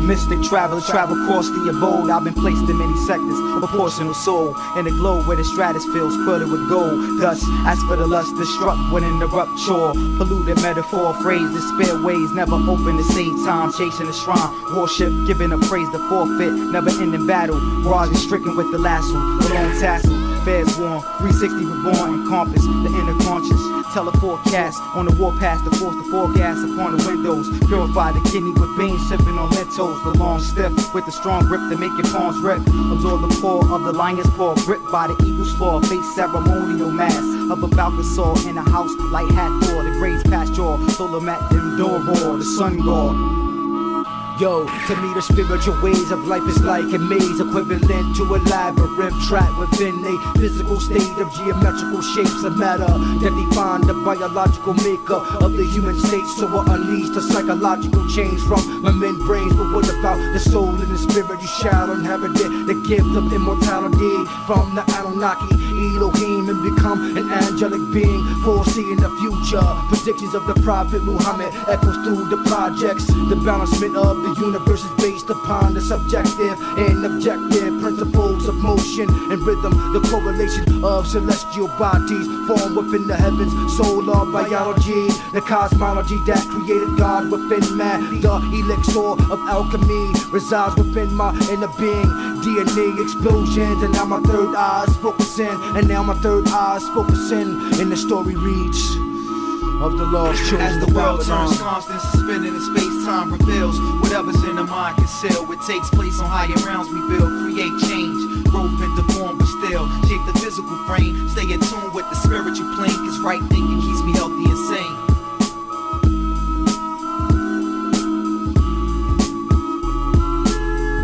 Mystic traveler, travel across the abode. I've been placed in many sectors, a proportional soul in a globe where the stratosphere's flooded with gold. Thus, as for the lust that struck when in the rupture, polluted metaphor, phrase, despair ways, never open the same time, chasing a shrine, worship, giving a praise to forfeit, never ending battle, Raj is stricken with the lasso, the long tassel, feds worn, 360 reborn, encompass the inner conscious, tell a forecast on the warpath to force the forecast upon the windows, purify the kidney with beans, sipping on lentils, the long stiff with the strong grip to make your palms rip, absorb the paw of the lion's paw, gripped by the eagle's claw, face ceremonial mass of a Balthasar in a house like Hathor, the graves past jaw, Solomat and Doror, the sun god. Yo, to me the spiritual ways of life is like a maze, equivalent to a labyrinth trapped within a physical state of geometrical shapes of matter that define the biological makeup of the human state. So I unleash the psychological change from my membranes. But what about the soul and the spirit? You shall inherit the gift of immortality from the Anunnaki, Elohim, dream and become an angelic being, foreseeing the future. Predictions of the Prophet Muhammad echoes through the projects. The balancement of the universe is based upon the subjective and objective principles of motion and rhythm. The correlation of celestial bodies formed within the heavens. Solar biology, the cosmology that created God within man. The elixir of alchemy resides within my inner being. DNA explosions, and now my third eye's focusing. And now my third eye's focusing. And the story reads of the lost children. As the world turns constant, suspending in space-time reveals whatever's in the mind concealed. It takes place on higher realms we build, create change, growth into form, but still shape the physical frame. Stay in tune with the spiritual plane, cause right thinking keeps me healthy and sane.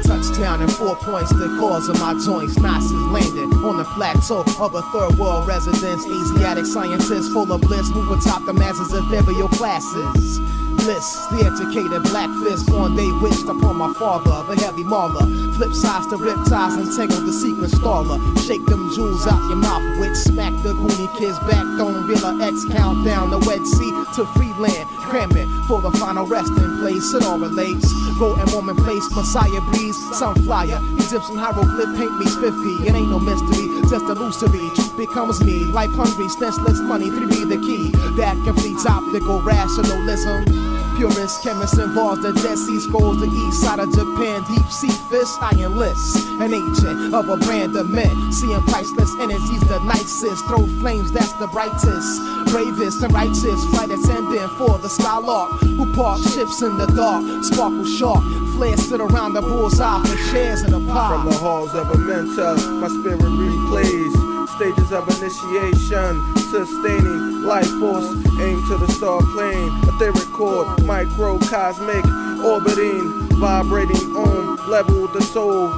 Touchdown in 4 points, the cause of my joints. NASA's landed on the plateau of a third world residence. Asiatic scientists full of bliss move atop the masses of various classes. Bliss, the educated black fist on they wished upon my father, the heavy mauler. Flip sides to riptides and tangle the secret staller. Shake them jewels out your mouth with smack the Goonie kids back on Villa X countdown the Wed Sea to Freeland. Cram it for the final resting place. It all relates. Go and woman place, Messiah breeze, sunflower. Egyptian hieroglyph paint me spiffy. It ain't no mystery, just illusory. Truth becomes me, life hungry, senseless money. 3B the key that completes optical rationalism. Purist chemist involves the Dead Sea Scrolls, the east side of Japan, deep sea fish, I enlist an agent of a brand of men, seeing priceless energies, the nicest, throw flames, that's the brightest, bravest and righteous, flight attendant for the Skylark, who park ships in the dark, sparkle sharp, flares sit around the bullseye for shares in the pot. From the halls of a mentor, my spirit replays stages of initiation, sustaining life force, aim to the star plane, etheric chord, microcosmic, orbiting, vibrating on, level the soul,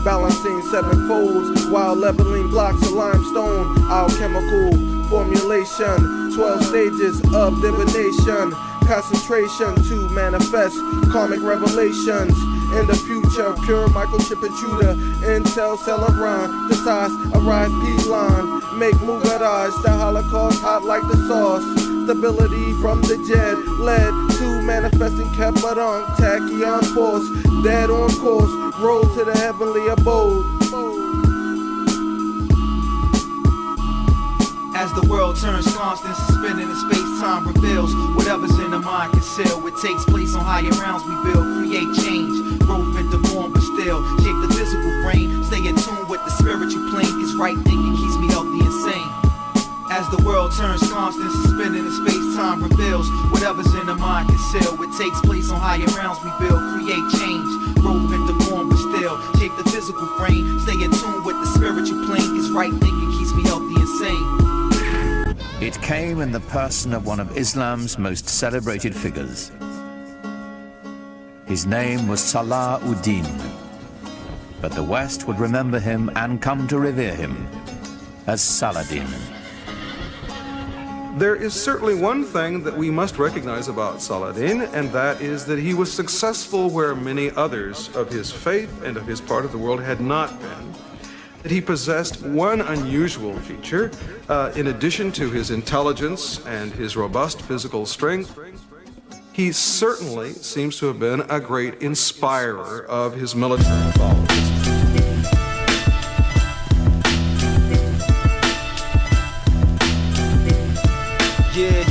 balancing seven folds, while leveling blocks of limestone, alchemical formulation, 12 stages of divination, concentration to manifest karmic revelations. In the future, pure microchip intruder, Intel Celeron, the size arrive P-line, make Mugaraj, the Holocaust hot like the sauce. Stability from the jet led to manifesting Kepler-on, tachyon force, dead on course, roll to the heavenly abode. As the world turns constant, suspending in space-time reveals whatever's in the mind concealed. It takes place on higher realms we build, create change, growth into form, but still shape the physical frame. Stay in tune with the spiritual plane, cause right thinking keeps me healthy and sane. As the world turns constant, suspending in space-time reveals whatever's in the mind concealed. It takes place on higher realms we build, create change, growth into form, but still shape the physical frame. Stay in tune with the spiritual plane, cause right thinking keeps me healthy and sane. It came in the person of one of Islam's most celebrated figures. His name was Salah ud-Din, but the West would remember him and come to revere him as Saladin. There is certainly one thing that we must recognize about Saladin, and that is that he was successful where many others of his faith and of his part of the world had not been. That he possessed one unusual feature, in addition to his intelligence and his robust physical strength. He certainly seems to have been a great inspirer of his military followers.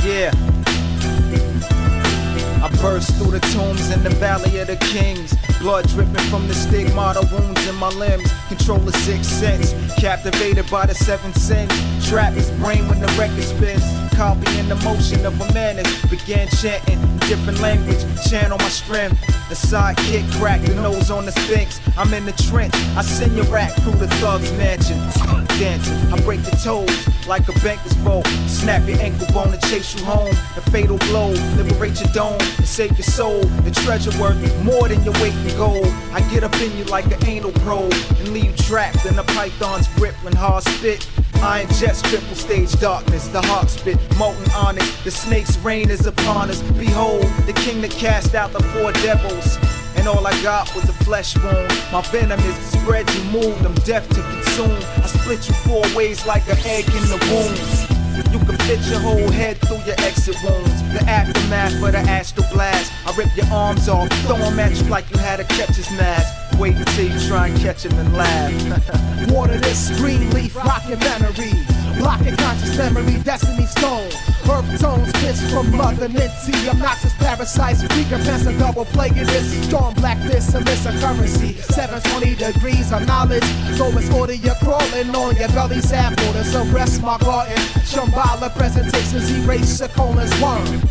Yeah. I burst through the tombs in the Valley of the Kings. Blood dripping from the stigmata wounds in my limbs. Control the sixth sense, captivated by the seven sins. Trap his brain when the record spins. Copying the motion of a menace. Began chanting different language, channel my strength. The sidekick cracked the nose on the Sphinx. I'm in the trench, I send your rack through the thug's mansion. Dancing, I break your toes like a banker's vault. Snap your ankle bone to chase you home. A fatal blow, liberate your dome and save your soul. The treasure worth more than your weight in gold. I get up in you like an anal probe and leave you trapped in a python's grip when hard spit. Iron jets, triple stage darkness, the hawk spit, molten onyx, the snake's reign is upon us. Behold, the king that cast out the four devils. and all I got was a flesh wound. My venom is spread, you moved, I'm deaf to consume. I split you 4 ways like an egg in the womb. You can fit your whole head through your exit wounds. The aftermath for the astral blast. I rip your arms off, throw them at you like you had a catcher's mask. Wait until you try and catch him and laugh. Water this green leaf documentary. Blocking conscious memory, destiny stone. Earth tones, bits from Mother Ninty. Obnoxious parasites, recompense a double plague in this. Storm black this and this a currency. 720 degrees of knowledge. Lowest order you're crawling on your belly's apple. There's a rest my garden. Shambhala presentations, erase your colon's worm.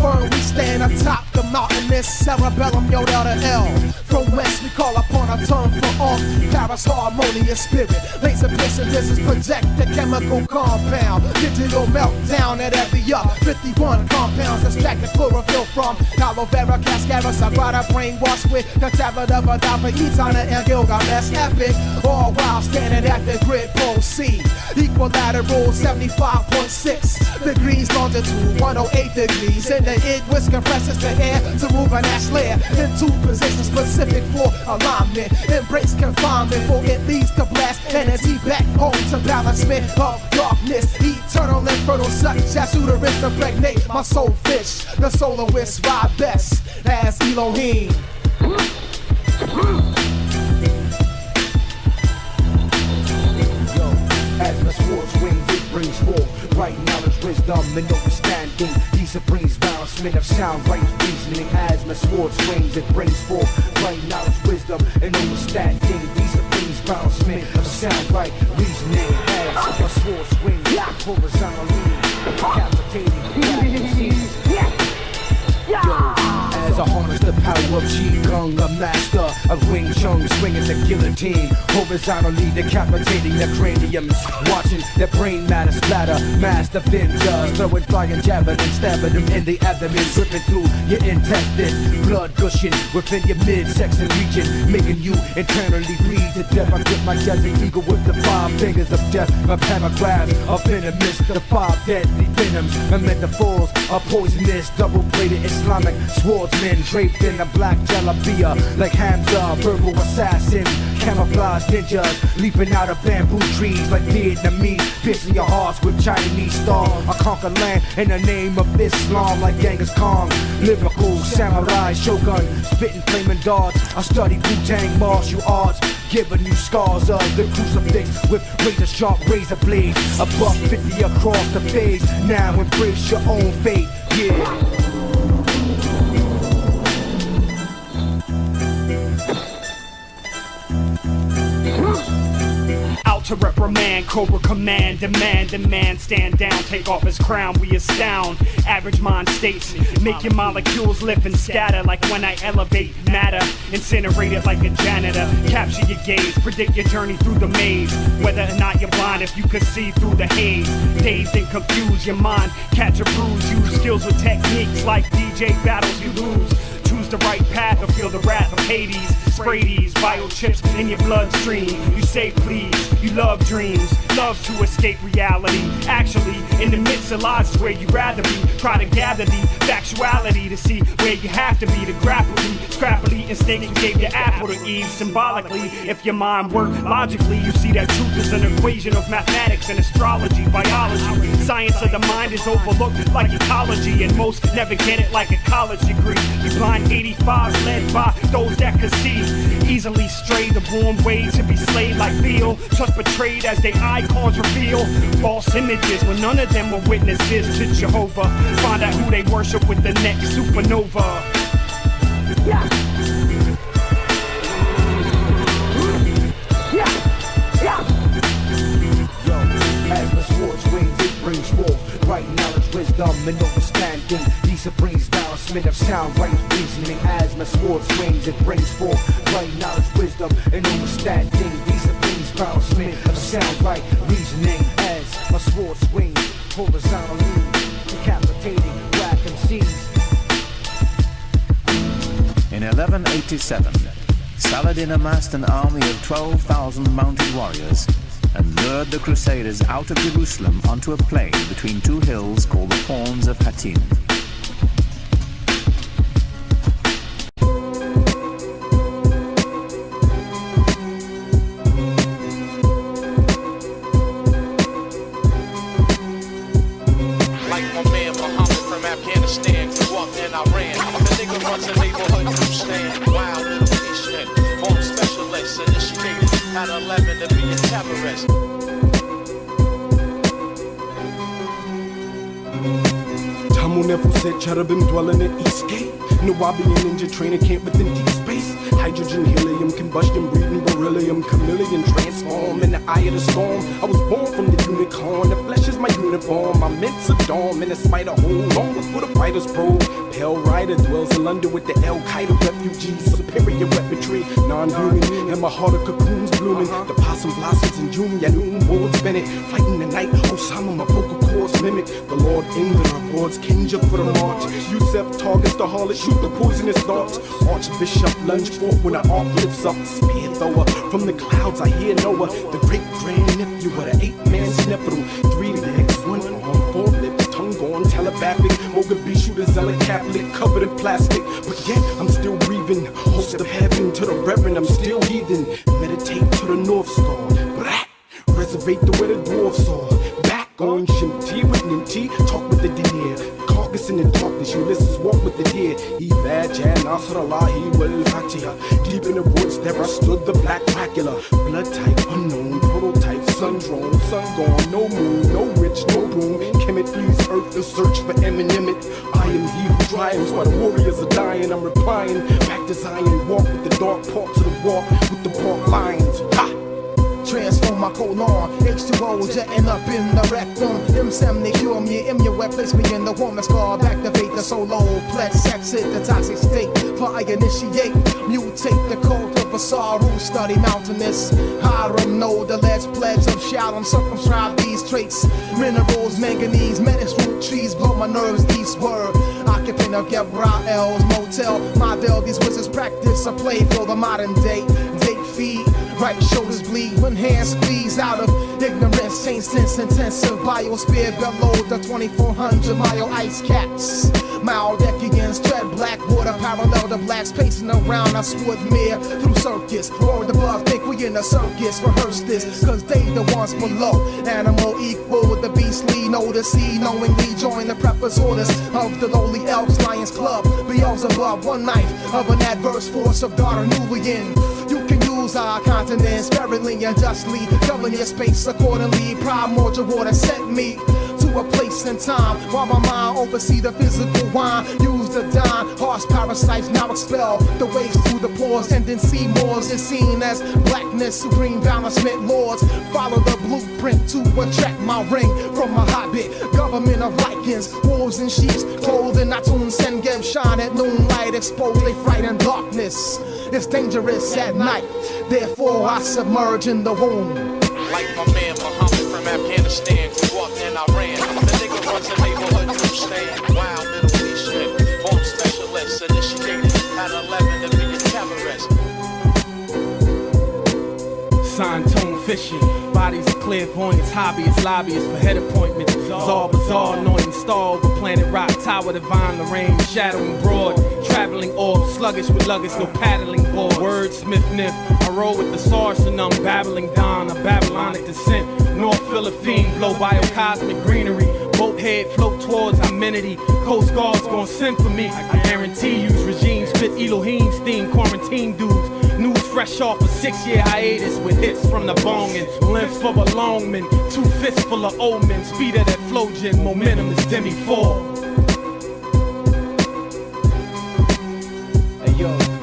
Firm, we stand atop the mountain. This cerebellum, yo, down to L. From whence we call upon a tongue for all. Paris harmonious spirit. Laser piercing business project the chemical compound. Digital meltdown at every up. 51 compounds extracted chlorophyll from aloe vera, cascara, sagrada, brainwashed with the tablet of a Dava, Etana, and Gilgamesh epic. All while standing at the grid pole C. Equilateral 75.6 degrees longitude, 108 degrees. In the id, which compresses the air to move an ash layer into position specific for alignment. Embrace confinement for it leads to blast energy back home to balancement of darkness. Eternal and fertile such as uterus impregnate my soul fish. The soloists ride best as Elohim. As my swords wings, it brings forth right knowledge, wisdom, and understanding. He supremes balancement of sound, right reasoning. As my sword swings, it brings forth right knowledge, wisdom, and understanding. He supremes balancement of sound, right reasoning. As my sword swings, horizontally, decapitating. As I harness the power of Qigong, a master of Wing Chun, swinging the guillotine, horizontally decapitating the craniums, watching their brain matter splatter, master ninjas, throwing flying javelins, stabbing them in the abdomen, ripping through your intestines, blood gushing within your midsection region, making you internally bleed to death. I grip my desert eagle with the 5 fingers of death, my paragraphs are venomous, the 5 deadly venoms, my metaphors are poisonous, double-bladed Islamic swordsmen draped in a black jalabia like Hamza, verbal assassin, camouflage ninjas leaping out of bamboo trees like Vietnamese, piercing your hearts with Chinese stars. I conquer land in the name of Islam like Genghis Khan, lyrical samurai shogun, spitting flaming darts. I study Wu-Tang martial arts, giving you scars of the crucifix with razor sharp razor blades, a buck 50 across the face. Now embrace your own fate, yeah. Out to reprimand, Cobra command, demand, stand down, take off his crown, we astound. Average mind states, make your molecules lift and scatter like when I elevate matter, incinerate it like a janitor, capture your gaze, predict your journey through the maze, whether or not you're blind if you could see through the haze, dazed and confused, your mind catch a bruise, use skills with techniques like DJ battles you lose. Choose the right path or feel the wrath of Hades. Spray these biochips in your bloodstream. You say please, you love dreams, love to escape reality. Actually, in the midst of lies is where you'd rather be. Try to gather the factuality to see where you have to be to grapple the scrappily instinct you gave your apple to Eve. Symbolically, if your mind worked logically, you see that truth is an equation of mathematics and astrology, biology. Science of the mind is overlooked like ecology, and most never get it like a college degree. You blind 85 led by those that could see. Easily stray the warm way to be slayed like veal. Trust betrayed as they icons reveal. False images when none of them were witnesses to Jehovah. Find out who they worship with the next supernova. Yeah. As my sword swings, it brings forth right knowledge, wisdom, and understanding. He supremes balancement of sound, right reasoning. As my sword swings, it brings forth right knowledge, wisdom, and understanding. He supremes balancement of sound, right reasoning. As my sword swings horizontally, decapitating whack MCs. In 1187, Saladin amassed an army of 12,000 mounted warriors and lured the Crusaders out of Jerusalem onto a plain between 2 hills called the Horns of Hattin. Afghanistan, grew up in Iran. The nigga runs a neighborhood newsstand. Wild Middle Eastern, bomb specialist, initiated at 11 to be a terrorist. Time will never set, cherubim dwelling in Eastgate. No, I be a ninja training camp within deep space. Hydrogen, helium, combustion, breeding, beryllium, chameleon, transform in the eye of the storm. I was born from the unicorn, the flesh is my uniform. I'm meant to dawn, in a spider hole, long before the fighters probe. Pale Rider dwells in London with the Al-Qaeda refugees. Superior weaponry, non-human, and my heart of cocoons blooming. The possum blossoms in June, Yanoon, Ward Bennett. Fighting the night, Osama, my vocal cords mimic. The Lord England rewards Kinja for the march. Yusef targets the harlot, shoot the poisonous darts. Archbishop lunge forth when the ark lifts up. Spear thrower, from the clouds I hear Noah. The great grand nephew of the 8-man snepheral. 3 legs, 1 arm, 4 lips, tongue gone, telepathic. Mogadishu, the zealot Catholic, covered in plastic. But yet, I'm still breathing. Host of heaven to the reverend, I'm still heathen. Meditate to the North Star. Blah. Reservate the way the dwarfs are. Back on Shinty with Ninty, talk with the deer. Carcass in the darkness, Ulysses walk with the deer. He bad, Nasrallah, he will Fatiha. Deep in the woods, there I stood the black Dracula. Blood type unknown, prototype, sun drawn, sun gone, no moon, no witch, no boom. Kemet flees earth to search for Eminem. I am he who triumphs while the warriors are dying. I'm replying back to Zion, walk with the dark parts of the walk with the bark lions. Ha! Transform my colon, H2O jetting up in the rectum. Imsemnium, your wet place me in the warmest club. Activate the solo, let's exit the toxic state. For I initiate, mutate the cult of a sorrow. Study mountainous, Hiram know the ledge pledge of Shalom. Circumscribe these traits, minerals, manganese, menace root trees. Blow my nerves eastward. Occupant of Gabriel's motel, model. These wizards practice a play for the modern day. They feed. Right shoulders bleed when hands squeeze out of ignorance. Change sense intensive biosphere below the 2400-mile ice caps. Maldekians tread black water parallel to blacks pacing around our Swoodmere through circus. Or the above think we in a circus. Rehearse this, cause they the ones below. Animal equal with the beastly, know the sea. Knowingly join the preppers orders of the lowly elves Lions Club. Beelzebub, one knife of an adverse force of Dardanulian. You can use our continent sparingly and justly. Govern your space accordingly. Primordial water sent me to a place and time while my mind oversee the physical wine. Use the dime, harsh parasites now expel the waste through the pores. And then see Moors is seen as blackness, supreme balancement lords. Follow the blueprint to attract my ring from a hobbit. Government of Lycans, wolves in sheep's clothing. Atun Sengem shine at noonlight, expose they fright and darkness. It's dangerous at night, therefore I submerge in the womb. Like my man Muhammad from Afghanistan, grew up in Iran. The nigga runs a neighborhood newsstand. Wild Middle Eastern, bomb specialist, initiated at 11 to be a terrorist. Sign tone fishing, bodies of clairvoyants, hobbyists, lobbyists for head appointments. Bizarre, bizarre, annoying star over planet rock, tower divine, Lorraine, shadowing broad. Traveling orb, sluggish with luggage, no paddling board. Wordsmith nymph, I roll with the sarsenum, babbling dawn, a Babylonic descent. North Philippine, blow biocosmic greenery. Boat head float towards amenity. Coast Guard's gon' send for me. I guarantee use regime spit Elohim's theme, quarantine dudes. News fresh off a 6-year hiatus with hits from the bong and lymph of a longman. 2 fists full of old men, speed of that flowgen, momentum is demi-4.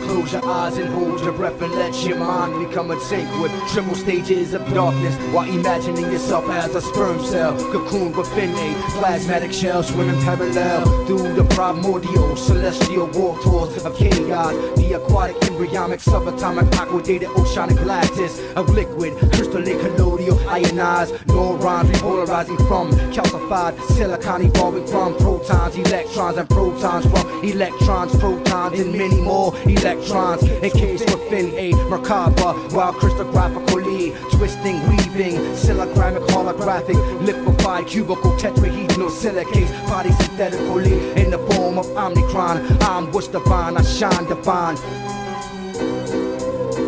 Close your eyes and hold your breath and let your mind become a sync with triple stages of darkness while imagining yourself as a sperm cell cocoon within a plasmatic shell swimming parallel through the primordial celestial warp tours of chaos. The aquatic embryonic subatomic aquadated oceanic lattice of liquid crystalline colloidal ionized neurons repolarizing from calcified silicon evolving from protons, electrons, and protons from electrons, protons, and many more electrons encased within a macabre while crystallographically twisting, weaving, silogramic, holographic, liquefied, cubical, tetrahedral, silicate, body synthetically in the form of omnicron. I'm what's divine, I shine divine.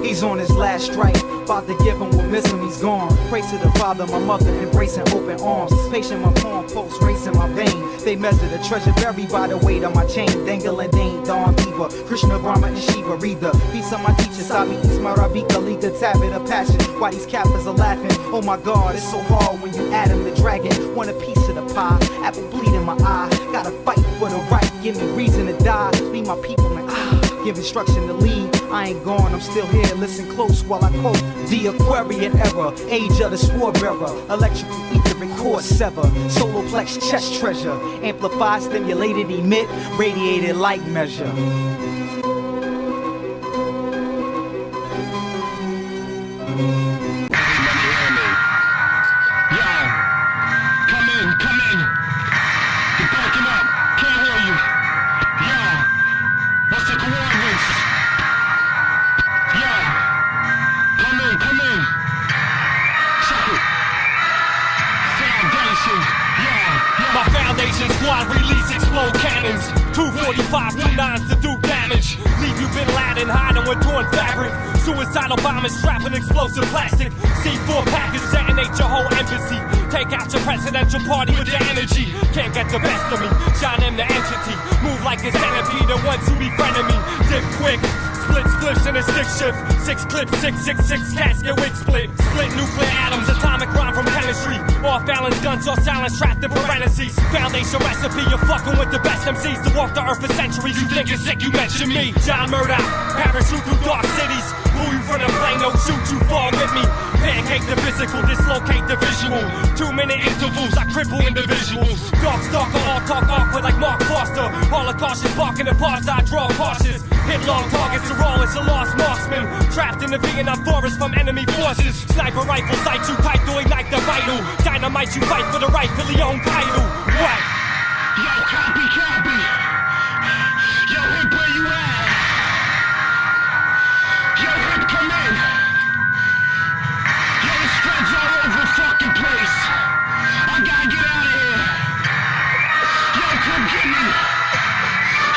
He's on his last strike, about to give him what miss him, he's gone. Pray to the Father, my mother, embracing open arms. Patient, my palm pulse racing my vein. They measure the treasure buried by the weight of my chain. Dangling ding dong diva, Krishna, Brahma, and Shiva. Read the piece of my teacher, Sabi Ismarabi, Kalika, Tabit of passion. Why these cappers are laughing? Oh my God, it's so hard when you add him the dragon. Want a piece of the pie, apple bleed in my eye. Gotta fight for the right, give me reason to die. Leave my people in give instruction to lead. I ain't gone, I'm still here. Listen close while I quote the Aquarian era, age of the sword bearer, electrical ether and core sever, soloplex chest treasure, amplified, stimulated, emit, radiated light measure. My foundation squad release explode cannons. 245 2.9s to do damage. Leave you Bin Laden hiding with torn fabric. Suicidal bombers strapping explosive plastic. C4 package detonate your whole embassy. Take out your presidential party with your energy. Can't get the best of me. Shine in the entity. Move like a centipede. The ones who befriended me. Dip quick. Split spliffs in a stick shift. 6 clips, 666 casket wig split. Split nuclear atoms, atomic rhyme from chemistry. Off balance guns or silence trapped in parentheses. Foundation recipe, you're fucking with the best MCs to walk the earth for centuries. You think it's sick, you mention me. John Murdoch, parachute through dark cities. Pull you from the plane, don't shoot you, fall with me. Pancake the physical, dislocate the visual. 2-minute intervals, I cripple individuals. Dog stalker, all talk awkward like Mark Foster. All the cautious barking the parts, I draw cautious. Hit long targets, you're all it's a lost marksman. Trapped in the Vietnam forest from enemy forces. Sniper rifle sight you tight to ignite the vital. Dynamite you fight for the rightfully owned title. What? Yo, copy, copy. Yo, hip, where you at? Yo, hip, come in. Yo, the spread's all over the fucking place. I gotta get out of here. Yo, come get me.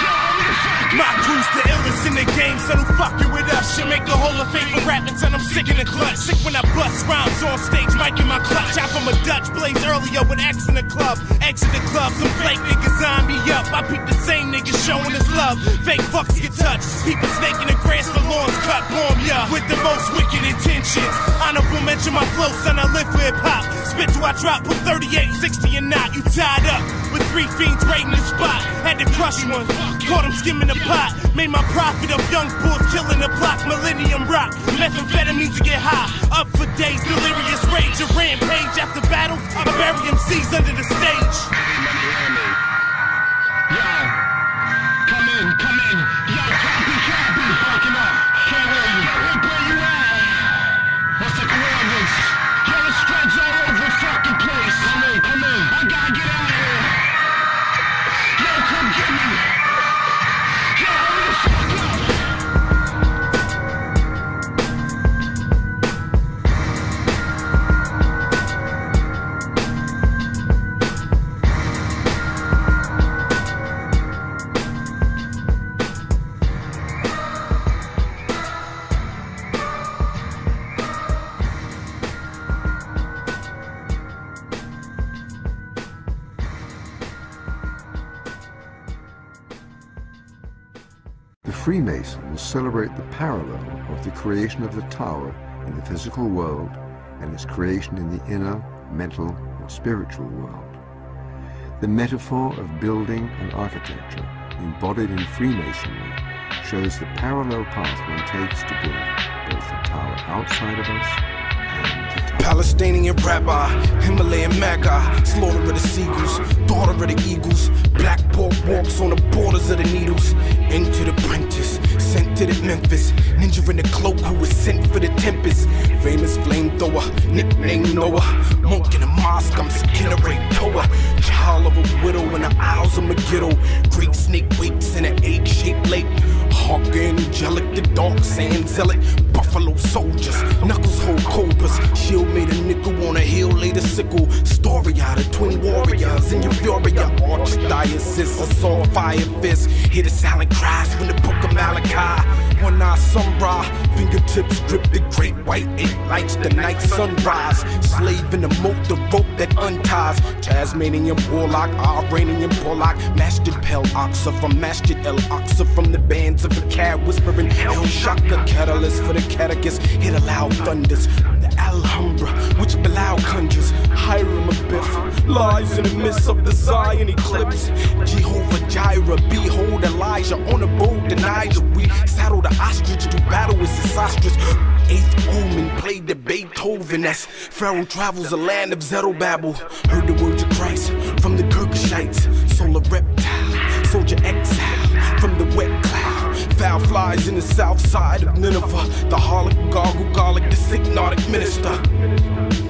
Yo, hurry the fuck up. My crew's the illest in the game, so don't fucking with us. Should make the Hall of Fame for rap until I'm sick in the clutch. Sick when I bust rhymes on stage, mic in my clutch. Out from a Dutch blaze earlier with X in the club. Exit the club, some fake niggas eyeing me up. I peep the same niggas showing us love. Fake fucks get touched. People snaking the grass, the lawns cut, bomb ya. With the most wicked intentions. Honorable mention my flow, son, I live for hip hop. Spit till I drop, put 38, 60 and not. You tied up with 3 fiends raiding the spot. Had to crush one, caught him skimming the pot. Made my profit of young bulls killing the block. Millennium rock, methamphetamines to get high. Up for days, delirious rage, a rampage. After battles, I bury MCs under the stage. Yo, come in, come in. Yo, copy, copy. Fucking up, can't hear you. Yo, where you at? What's the coordinates? Yo, the spread's all over the fucking place. Come in, come in. I gotta get out of here. Yo, come get me. Yo, hurry the fuck up. Freemasons celebrate the parallel of the creation of the tower in the physical world and its creation in the inner, mental, and spiritual world. The metaphor of building and architecture embodied in Freemasonry shows the parallel path one takes to build both the tower outside of us and the tower. Palestinian rabbi, Himalayan magi, slaughter of the seagulls, daughter of the eagles, black pork walks on the borders of the needles, into the apprentice, sent to the Memphis, ninja in the cloak who was sent for the tempest, famous flamethrower, nicknamed Noah, monk in the mosque, I'm Sakinare Toa, child of a widow in the Isles of Megiddo, great snake wakes in an egg-shaped lake, hawk angelic, the dark sand zealot, buffalo soldiers, knuckles hold cobras, shield made a nickel on a hill, later sickle. Story out of twin warriors in Euphoria. Archdiocese, assault, fire fist. Hear the silent cries from the book of Malachi. One eye sunrise, fingertips drip the great white ink lights the night sunrise. Slave in the moat, the rope that unties. Tasmanian warlock, Iranian Pollock. Mastered Pel Oxa from Mastered El Oxa from the bands of the cat whispering El Shaka. Catalyst for the catechist, hit a loud thunders. The Alhambra, which Bilal conjures. Hiram Abiff lies in the midst of the Zion eclipse. Jehovah Jireh, behold Elijah on a boat, denied. We saddle the ostrich to battle with disastrous. Eighth omen played the Beethoven as Pharaoh travels the land of Zerubbabel. Heard the words of Christ from the Kirkishites. Solar reptile, soldier exile from the wet cloud. Foul flies in the south side of Nineveh. The harlot, garlic, the hypnotic minister.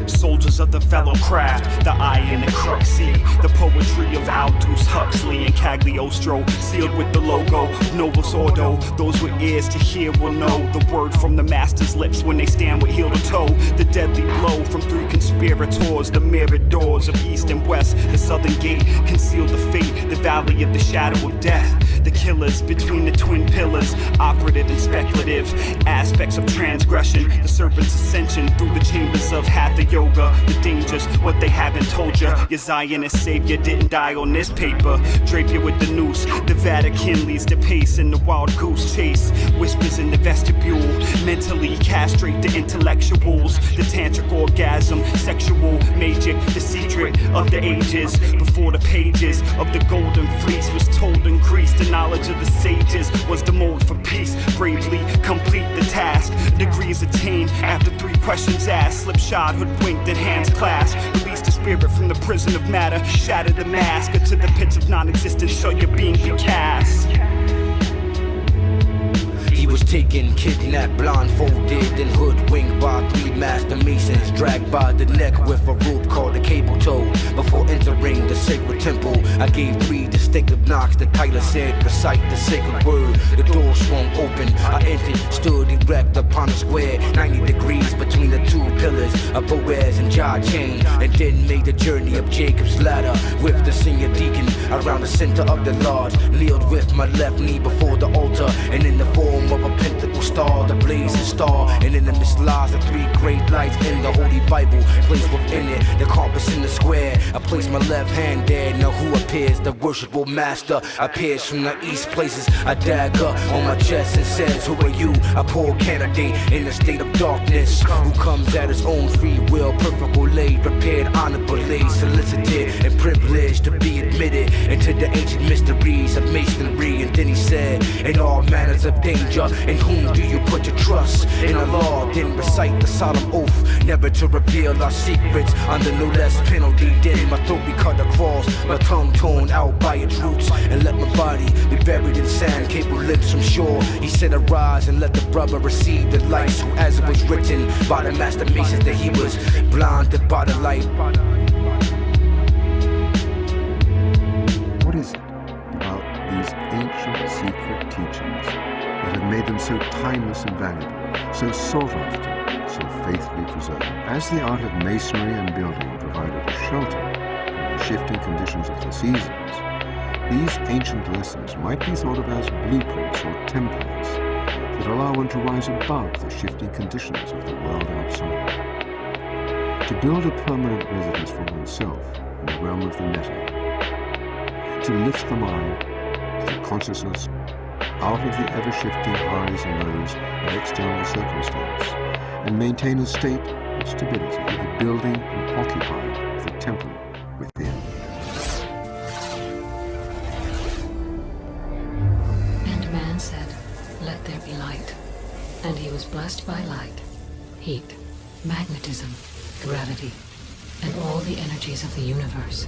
Soldiers of the fellow craft, the eye and the crook see the poetry of Aldous Huxley and Cagliostro, sealed with the logo of Novus Ordo. Those with ears to hear will know the word from the master's lips when they stand with heel to toe. The deadly blow from three conspirators, the mirrored doors of east and west. The southern gate concealed the fate, the valley of the shadow of death. The killers between the twin pillars, operative and speculative aspects of transgression. The serpent's ascension through the chambers of Hatha Yoga. The dangers, what they haven't told you. Your Zionist savior didn't die on this paper. Drape you with the noose. The Vatican leads the pace in the wild goose chase. Whispers in the vestibule. Mentally castrate the intellectuals. The tantric orgasm, sexual magic, the secret of the ages. Before the pages of the golden fleece was told in Greece, the knowledge of the sages was the mold for peace. Bravely complete the task. Degrees attained after 3 questions asked. Slipshod, hoodwinked, and hands clasped. Release the spirit from the prison of matter. Shatter the mask to the pits of non-existence. Show your being be cast. He was taken, kidnapped, blindfolded, and hoodwinked by 3 master masons, dragged by the neck with a rope called a cable tow. Before entering the sacred temple, I gave 3 distinctive knocks. The title said, recite the sacred word. The door swung open. I entered, stood erect upon a square, 90 degrees between the 2 pillars of Boaz and Jah chain, and then made the journey up Jacob's ladder with the senior deacon around the center of the lodge. Kneeled with my left knee before the altar, and in the form of a pentacle star, the blazing star, and in the midst lies the 3 great lights in the Holy Bible. Placed within it, the compass in the square. I place my left hand there. Now who appears? The worshipful master appears from the east. Places a dagger on my chest and says, who are you? A poor candidate in a state of darkness, who comes at his own free will, perfectly laid, prepared, honorably, solicited and privileged to be admitted into the ancient mysteries of masonry. And then he said, in all manners of danger, in whom do you put your trust? In the law, then recite the solemn oath, never to reveal our secrets under no less penalty. Then my throat be cut across, my tongue torn out by its roots, and let my body be buried in sand, cable lips from shore. He said, arise and let the brother receive the lights, who as it was written by the master masons that he was blinded by the light. What is it about these ancient secret teachings that have made them so timeless and valuable, so sought after, so faithfully preserved? As the art of masonry and building provided a shelter from the shifting conditions of the seasons, these ancient lessons might be thought of as blueprints or templates that allow one to rise above the shifting conditions of the world outside, to build a permanent residence for oneself in the realm of the meta, to lift the mind, the consciousness, out of the ever-shifting highs and lows of external circumstance, and maintain a state of stability in the building and occupying of the temple within. And man said, let there be light. And he was blessed by light, heat, magnetism, gravity, and all the energies of the universe.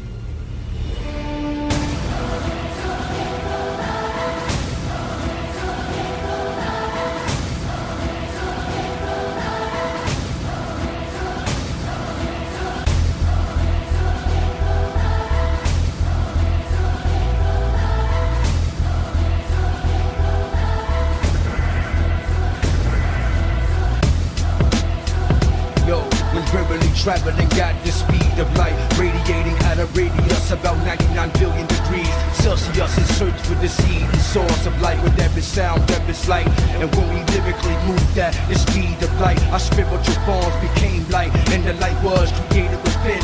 traveling at the speed of light, radiating at a radius about 99 billion degrees Celsius in search for the seed and source of light with every sound, every light. And when we lyrically moved at the speed of light, our spiritual forms became light, and the light was created within.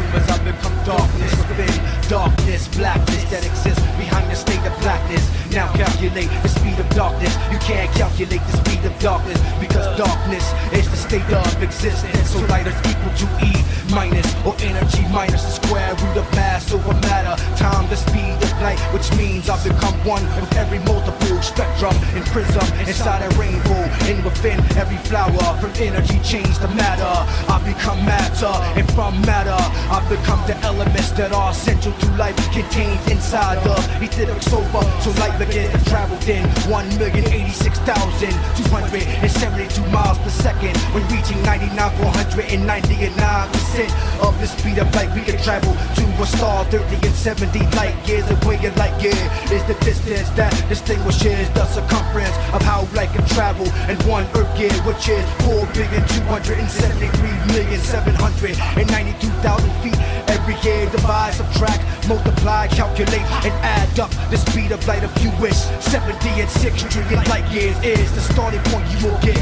As I become darkness within darkness, blackness that exists behind the state of blackness. Now calculate the speed of darkness. You can't calculate the speed of darkness, because darkness is the state of existence. So light is equal to E minus, or energy minus the square root of mass over matter. Time the speed of light, which means I become one with every multiple spectrum and prism inside a rainbow. And within every flower, from energy change to matter, I become matter, and from matter I become the elements that are essential to life, contained inside the etheric sofa. So light begins to travel in 1,086,272 miles per second. When reaching 99,499% of the speed of light, we can travel to a star 30 and 70 light years away. A light year is the distance that distinguishes the circumference of how light can travel in one Earth year, which is 4,273,792,000 feet. Every year, divide, subtract, multiply, calculate, and add up the speed of light. If you wish 70 and 6 trillion light years is the starting point you will get.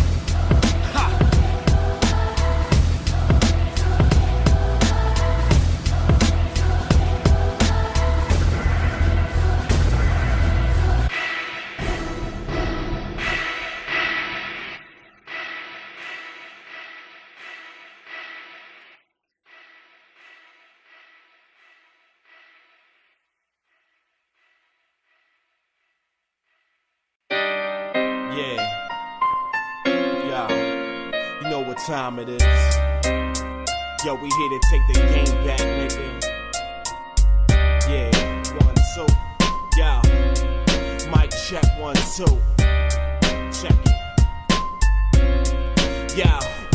Time it is. Yo, we here to take the game back, nigga. Yeah, 1, 2. Yo, mic check 1, 2. Check it.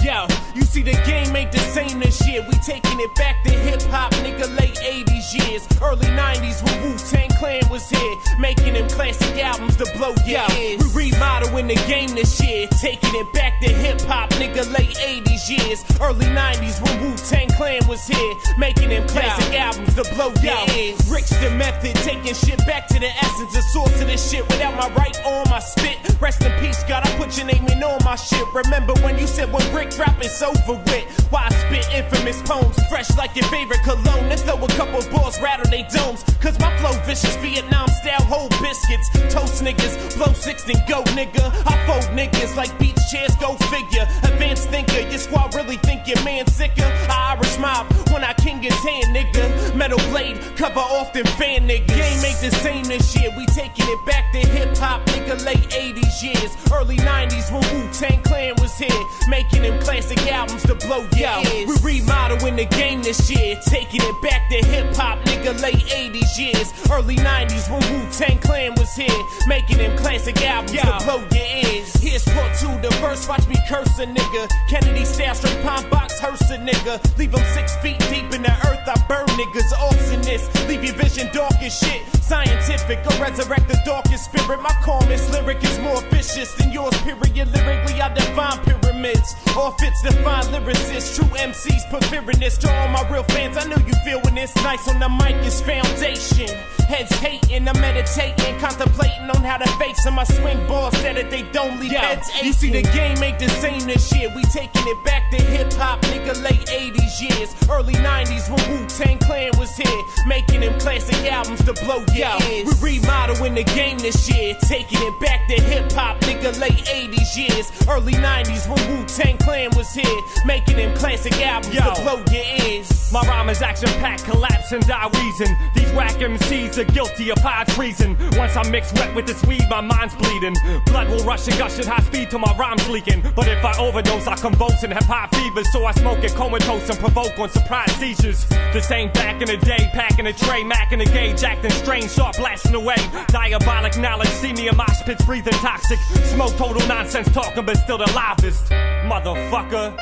Yo, you see the game ain't the same this year. We taking it back to hip hop, nigga. Late 80s years, early 90s when Wu-Tang Clan was here, making them classic albums to blow your ears. We remodeling the game this year, taking it back to hip hop, nigga. Late 80s years, early 90s when Wu-Tang Clan was here, making them classic albums to blow your ears. Rich the method, taking shit back to the essence, the source of this shit. Without my right arm, I spit. Rest in peace, God, I put your name in all my shit. Remember when you said when brick drop it's over with? Why I spit infamous poems, fresh like your favorite cologne, and throw a couple balls, rattle they domes. Cause my flow vicious, Vietnam style, whole biscuits. Toast niggas, blow 6 and go nigga. I fold niggas like beach chairs, go figure. Advanced thinker, your squad really think your man sicker. I Irish mob when I king his hand, nigga. Metal blade, cover often fan niggas. Game ain't the same this year, we taking it back to hip hop, nigga. Late 80s years, early 90s when Wu-Tang Clan was here, making them classic albums to blow your ears. We remodeling the game this year, taking it back to hip hop, nigga. Late 80s years, early 90s when Wu-Tang Clan was here, making them classic albums to blow your ears. Here's part 2, the verse, watch me curse a nigga. Kennedy style, straight pine box, hearse a nigga. Leave them 6 feet deep in the earth, I burn niggas. Awesomeness, leave your vision dark as shit. Scientific, or resurrect the darkest spirit. My calmest lyric is more vicious than yours, period. Lyrically, I define pyramids. All fits define lyricists. True MCs preferring this. To all my real fans, I know you feeling this. Nice on the mic is foundation. Heads hating, I'm meditating, contemplating on how to face them. I swing balls that they don't leave heads aching. You see the game ain't the same this year. We taking it back to hip hop, nigga. Late 80s years, early 90s when Wu-Tang Clan was here, making them classic albums to blow your ears. We remodeling the game this year, taking it back to hip hop, nigga. Late 80s years, early 90s when Wu-Tang Clan was here, making them classic albums to blow your ears. My rhyme is action-packed, collapse and die reason. These whack MCs are guilty of high treason. Once I mix wet with this weed, my mind's bleeding. Blood will rush and gush at high speed till my rhyme's leaking. But if I overdose, I convulse and have high fevers. So I smoke it comatose and provoke on surprise seizures. The same back in the day, packing a tray, macking a gauge, acting strange, sharp blasting away. Diabolic knowledge, see me in my spits, breathing toxic. Smoke total nonsense talking, but still the livest. Motherfucker.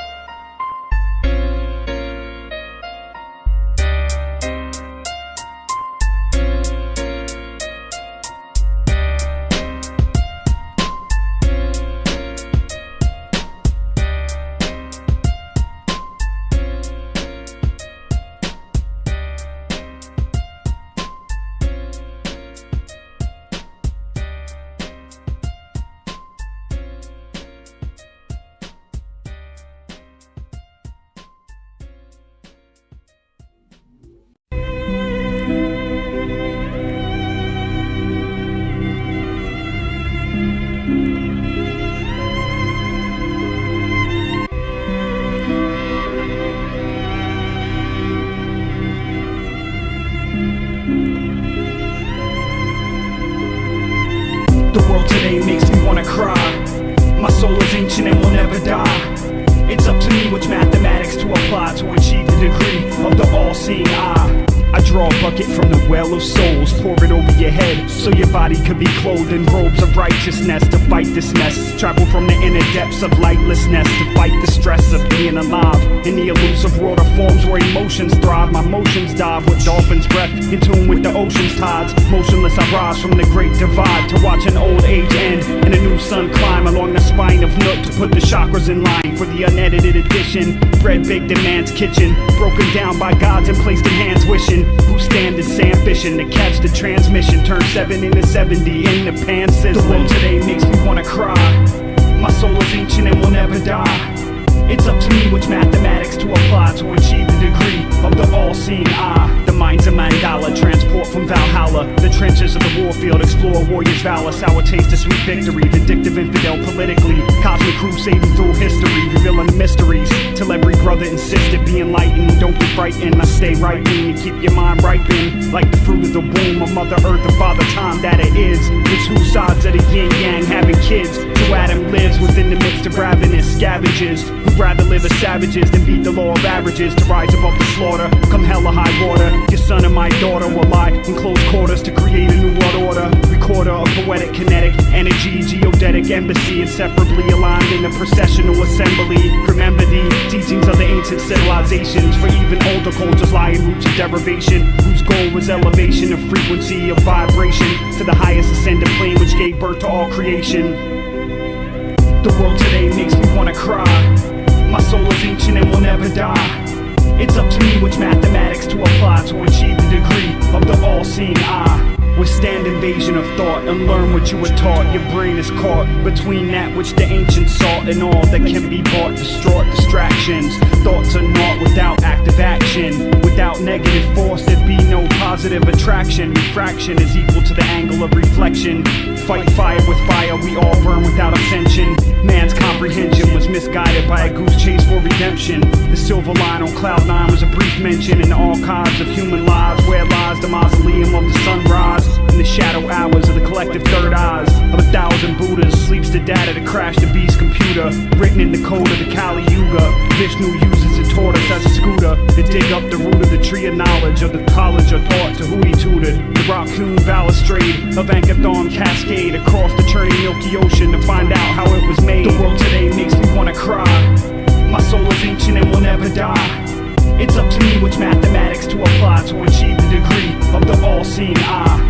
The world today makes me wanna cry. My soul is ancient and will never die. It's up to me which mathematics to apply to achieve the degree of the all-seeing eye. I draw a bucket from the well of souls, pour it over your head so your body could be clothed in robes of righteousness to fight this mess. Travel from the inner depths of lightlessness to fight the stress of being alive in the elusive world of forms where emotions thrive. My motions dive with dolphins' breath, in tune with the ocean's tides. Motionless I rise from the great divide to watch an old age end and a new sun climb along the spine of Nook to put the chakras in line for the unedited edition. Bread baked in man's kitchen, broken down by gods and placed in hands wishing. Whose standards ambition to catch the transmission, turn 7 into 70 in the pan sizzling. The world today makes me wanna cry. My soul is ancient and will never die. It's up to me which mathematics to apply to achieve the degree of the all-seeing eye. The mind's a mandala, transport from Valhalla. The trenches of the warfield, explore warrior's valor. Sour taste of sweet victory, vindictive infidel politically. Cosmic crusading through history, revealing the mysteries. Till every brother and sister be enlightened. Don't be frightened, I stay right in. Keep your mind ripened, like the fruit of the womb of Mother Earth, the Father Time that it is. The two sides of the yin-yang having kids. So Adam lives within the midst of ravenous scavengers who'd rather live as savages than beat the law of averages to rise above the slaughter. Come hell or high water, your son and my daughter will lie in close quarters to create a new world order. Recorder of poetic kinetic energy, geodetic embassy, inseparably aligned in a processional assembly. Remember the teachings of the ancient civilizations, for even older cultures lie in roots of derivation, whose goal was elevation of frequency of vibration to the highest ascended plane which gave birth to all creation. The world today makes me wanna cry. My soul is ancient and will never die. It's up to me which mathematics to apply to achieve the degree of the all-seeing eye. Withstand invasion of thought and learn what you were taught. Your brain is caught between that which the ancients sought and all that can be bought. Distraught distractions, thoughts are naught without active action. Without negative force there'd be no positive attraction. Refraction is equal to the angle of reflection. Fight fire with fire, we all burn without ascension. Man's comprehension was misguided by a goose chase for redemption. The silver line on cloud 9 was a brief mention in the archives of human lives, where lies the mausoleum of the sunrise. In the shadow hours of the collective third eyes of 1,000 Buddhas sleeps the data to crash the beast computer. Written in the code of the Kali Yuga, Vishnu uses a tortoise as a scooter to dig up the root of the tree of knowledge of the college of thought to who he tutored. The rock-hewn balustrade of Ankathon cascade across the churning milky ocean to find out how it was made. The world today makes me wanna cry. My soul is ancient and will never die. It's up to me which mathematics to apply to achieve the degree of the all-seeing eye.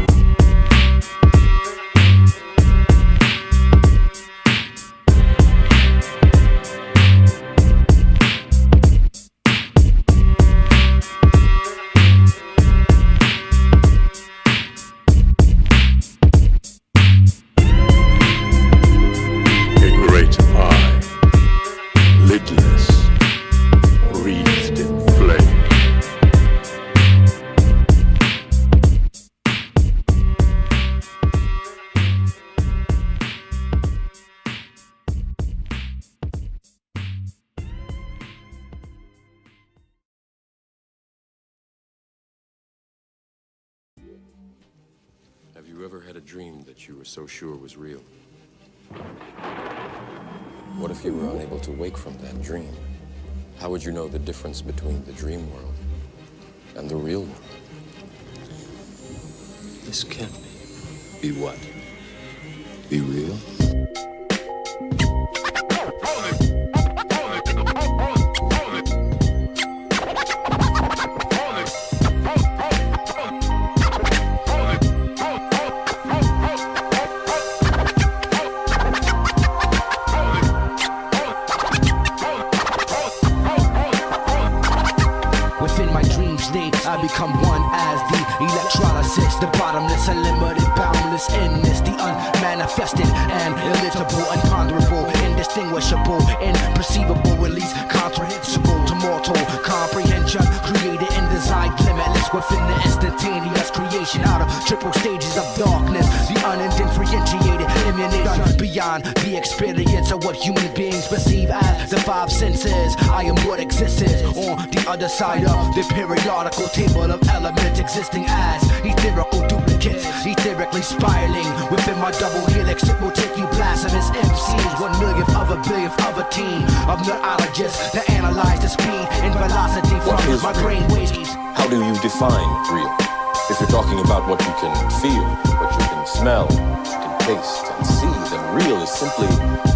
Have you ever had a dream that you were so sure was real? What if you were unable to wake from that dream? How would you know the difference between the dream world and the real world? This can't be. Be what? Be real? I become one as the electrolysis, the bottomless, unlimited, boundless, endless, the unmanifested and illegible, unponderable, indistinguishable, imperceivable, at least comprehensible to mortal comprehension, created in design, limitless within the instantaneous creation out of triple stages of darkness, the undifferentiated emanation beyond the experience of what human beings perceive as the five senses. I am what exists on the other side of the periodical table of elements, existing as etherical duplicates, etherically spiraling within my double helix my brain waves. How do you define real? If you're talking about what you can feel, what you can smell, what you can taste and see, then real is simply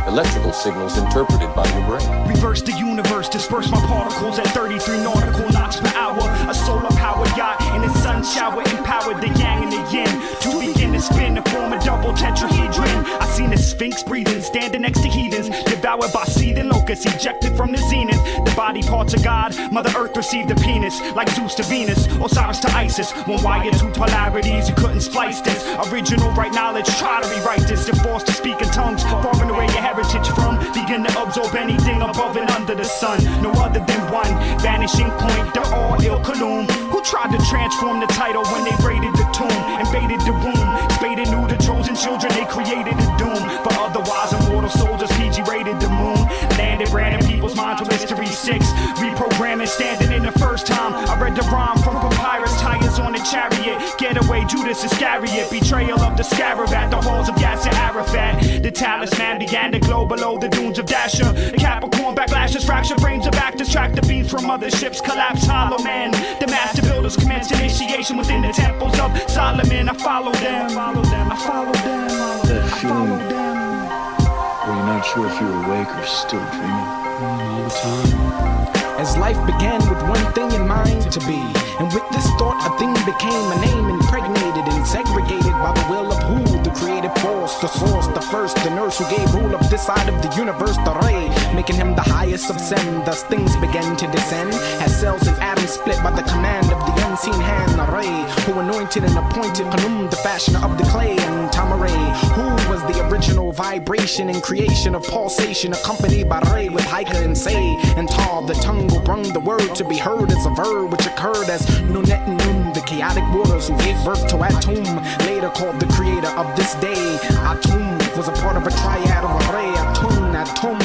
electrical signals interpreted by your brain. Reverse the universe, disperse my particles at 33 nautical knots per hour. A solar-powered yacht in the sun shower, empowered the yang and the yin to begin to spin to form a double tetrahedron. I seen the Sphinx breathing, standing next to heathens, devoured by seething locusts, ejected from the zenith. The body parts of God, Mother Earth received the penis, like Zeus to Venus, Osiris to Isis. One wire, two polarities, you couldn't splice this. Original right knowledge, try to rewrite this. You're forced to speak in tongues, far and away your heritage from. Begin to absorb anything above and under the sun. No other than one vanishing point, the all ill Kaloum. Who tried to transform the title when they raided the tomb, invaded the womb, spaded knew the chosen children, they created a doom. For otherwise immortal soldiers, PG raided the moon. Landed, ran in people's minds with Mystery 6. Reprogramming, standing in the first time. I read the rhyme from papyrus, tires on a chariot. Getaway, Judas Iscariot. Betrayal of the scarab at the halls of Yasser Arafat. The talisman began to glow below the dunes of Dasher. The Capricorn backlashes, fracture frames of actors. Track the beams from motherships, collapse hollow man. The master builders commenced initiation within the temples of Solomon. I follow them, I follow them, I follow them. That feeling where you're not sure if you're awake or still dreaming all the time. As life began with one thing in mind to be, and with this thought a thing became a name, impregnated and segregated by the will of who? The creative force, the source, the first, the nurse who gave rule of this side of the universe, the ray, making him the highest of sem. Thus things began to descend, as cells and atoms split by the command of the unseen hand, the ray, who anointed and appointed Khanum, the fashioner of the clay, and Tamaray, who was the original vibration and creation of pulsation, accompanied by Ray with Haika and Say and Tar, the tongue who brung the word to be heard as a verb which occurred as Nunet and Num, the chaotic waters who gave birth to Atum, later called the creator of this day. Atum was a part of a triad of Ray, Atum,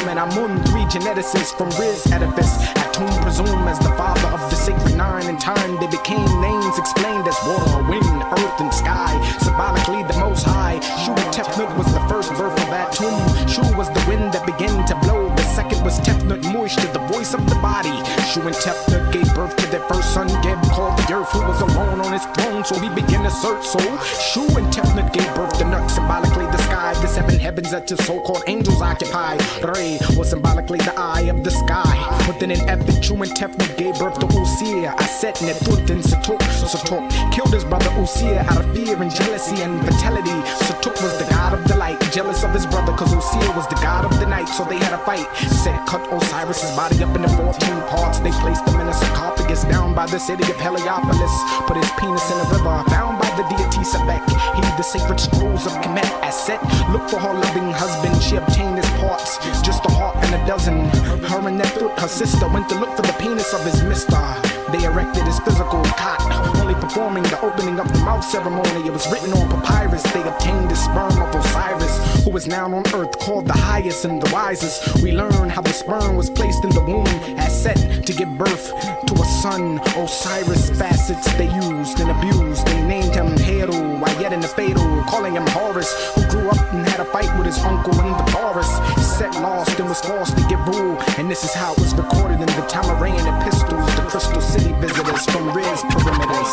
and Amun, three geneticists from Riz edifice. Atum presumed as the father of the sacred nine. In time they became names explained as water, wind, earth, and sky, symbolically the most high. Shu Tefnut was the first birth of Atum. Shu was the wind that began to blow. The second was Tefnut moisture, the voice of the body. Shu and Tefnut gave birth to their first son, Geb, called the earth, who was alone on his throne, so he began to search. So Shu and Tefnut gave birth to Nut, symbolically the sky, the seven heavens that the so-called angels occupy. Re was symbolically the eye of the sky. Within an epic, Shu and Tefnut gave birth to Usia, Aset, Netut, and Satuk. Satuk killed his brother Usia out of fear and jealousy and vitality. Satuk was the god of the light, jealous of his brother, cause Usia was the god of the night, so they had a fight. Set cut Osiris' body up into 14 parts. They placed him in a sarcophagus down by the city of Heliopolis. Put his penis in a river, bound by the deity Sebek. He the sacred scrolls of Kemet. Aset looked for her loving husband. She obtained his parts, just a heart and a dozen. Her and Netut, her sister, went to look for the penis of his mister. They erected his physical cot, only performing the opening of the mouth ceremony. It was written on papyrus. They obtained the sperm of Osiris, who is now on earth called the highest and the wisest. We learn how the sperm was placed in the womb as set to give birth to a son. Osiris facets they used and abused. They named him Heru, Ayet and the Fatal, calling him Horus, who grew up and had a fight with his uncle in the forest. Set lost and was forced to give rule, and this is how it was recorded in the Tamarayan epistles. The Crystal City visitors from Riz perimeters.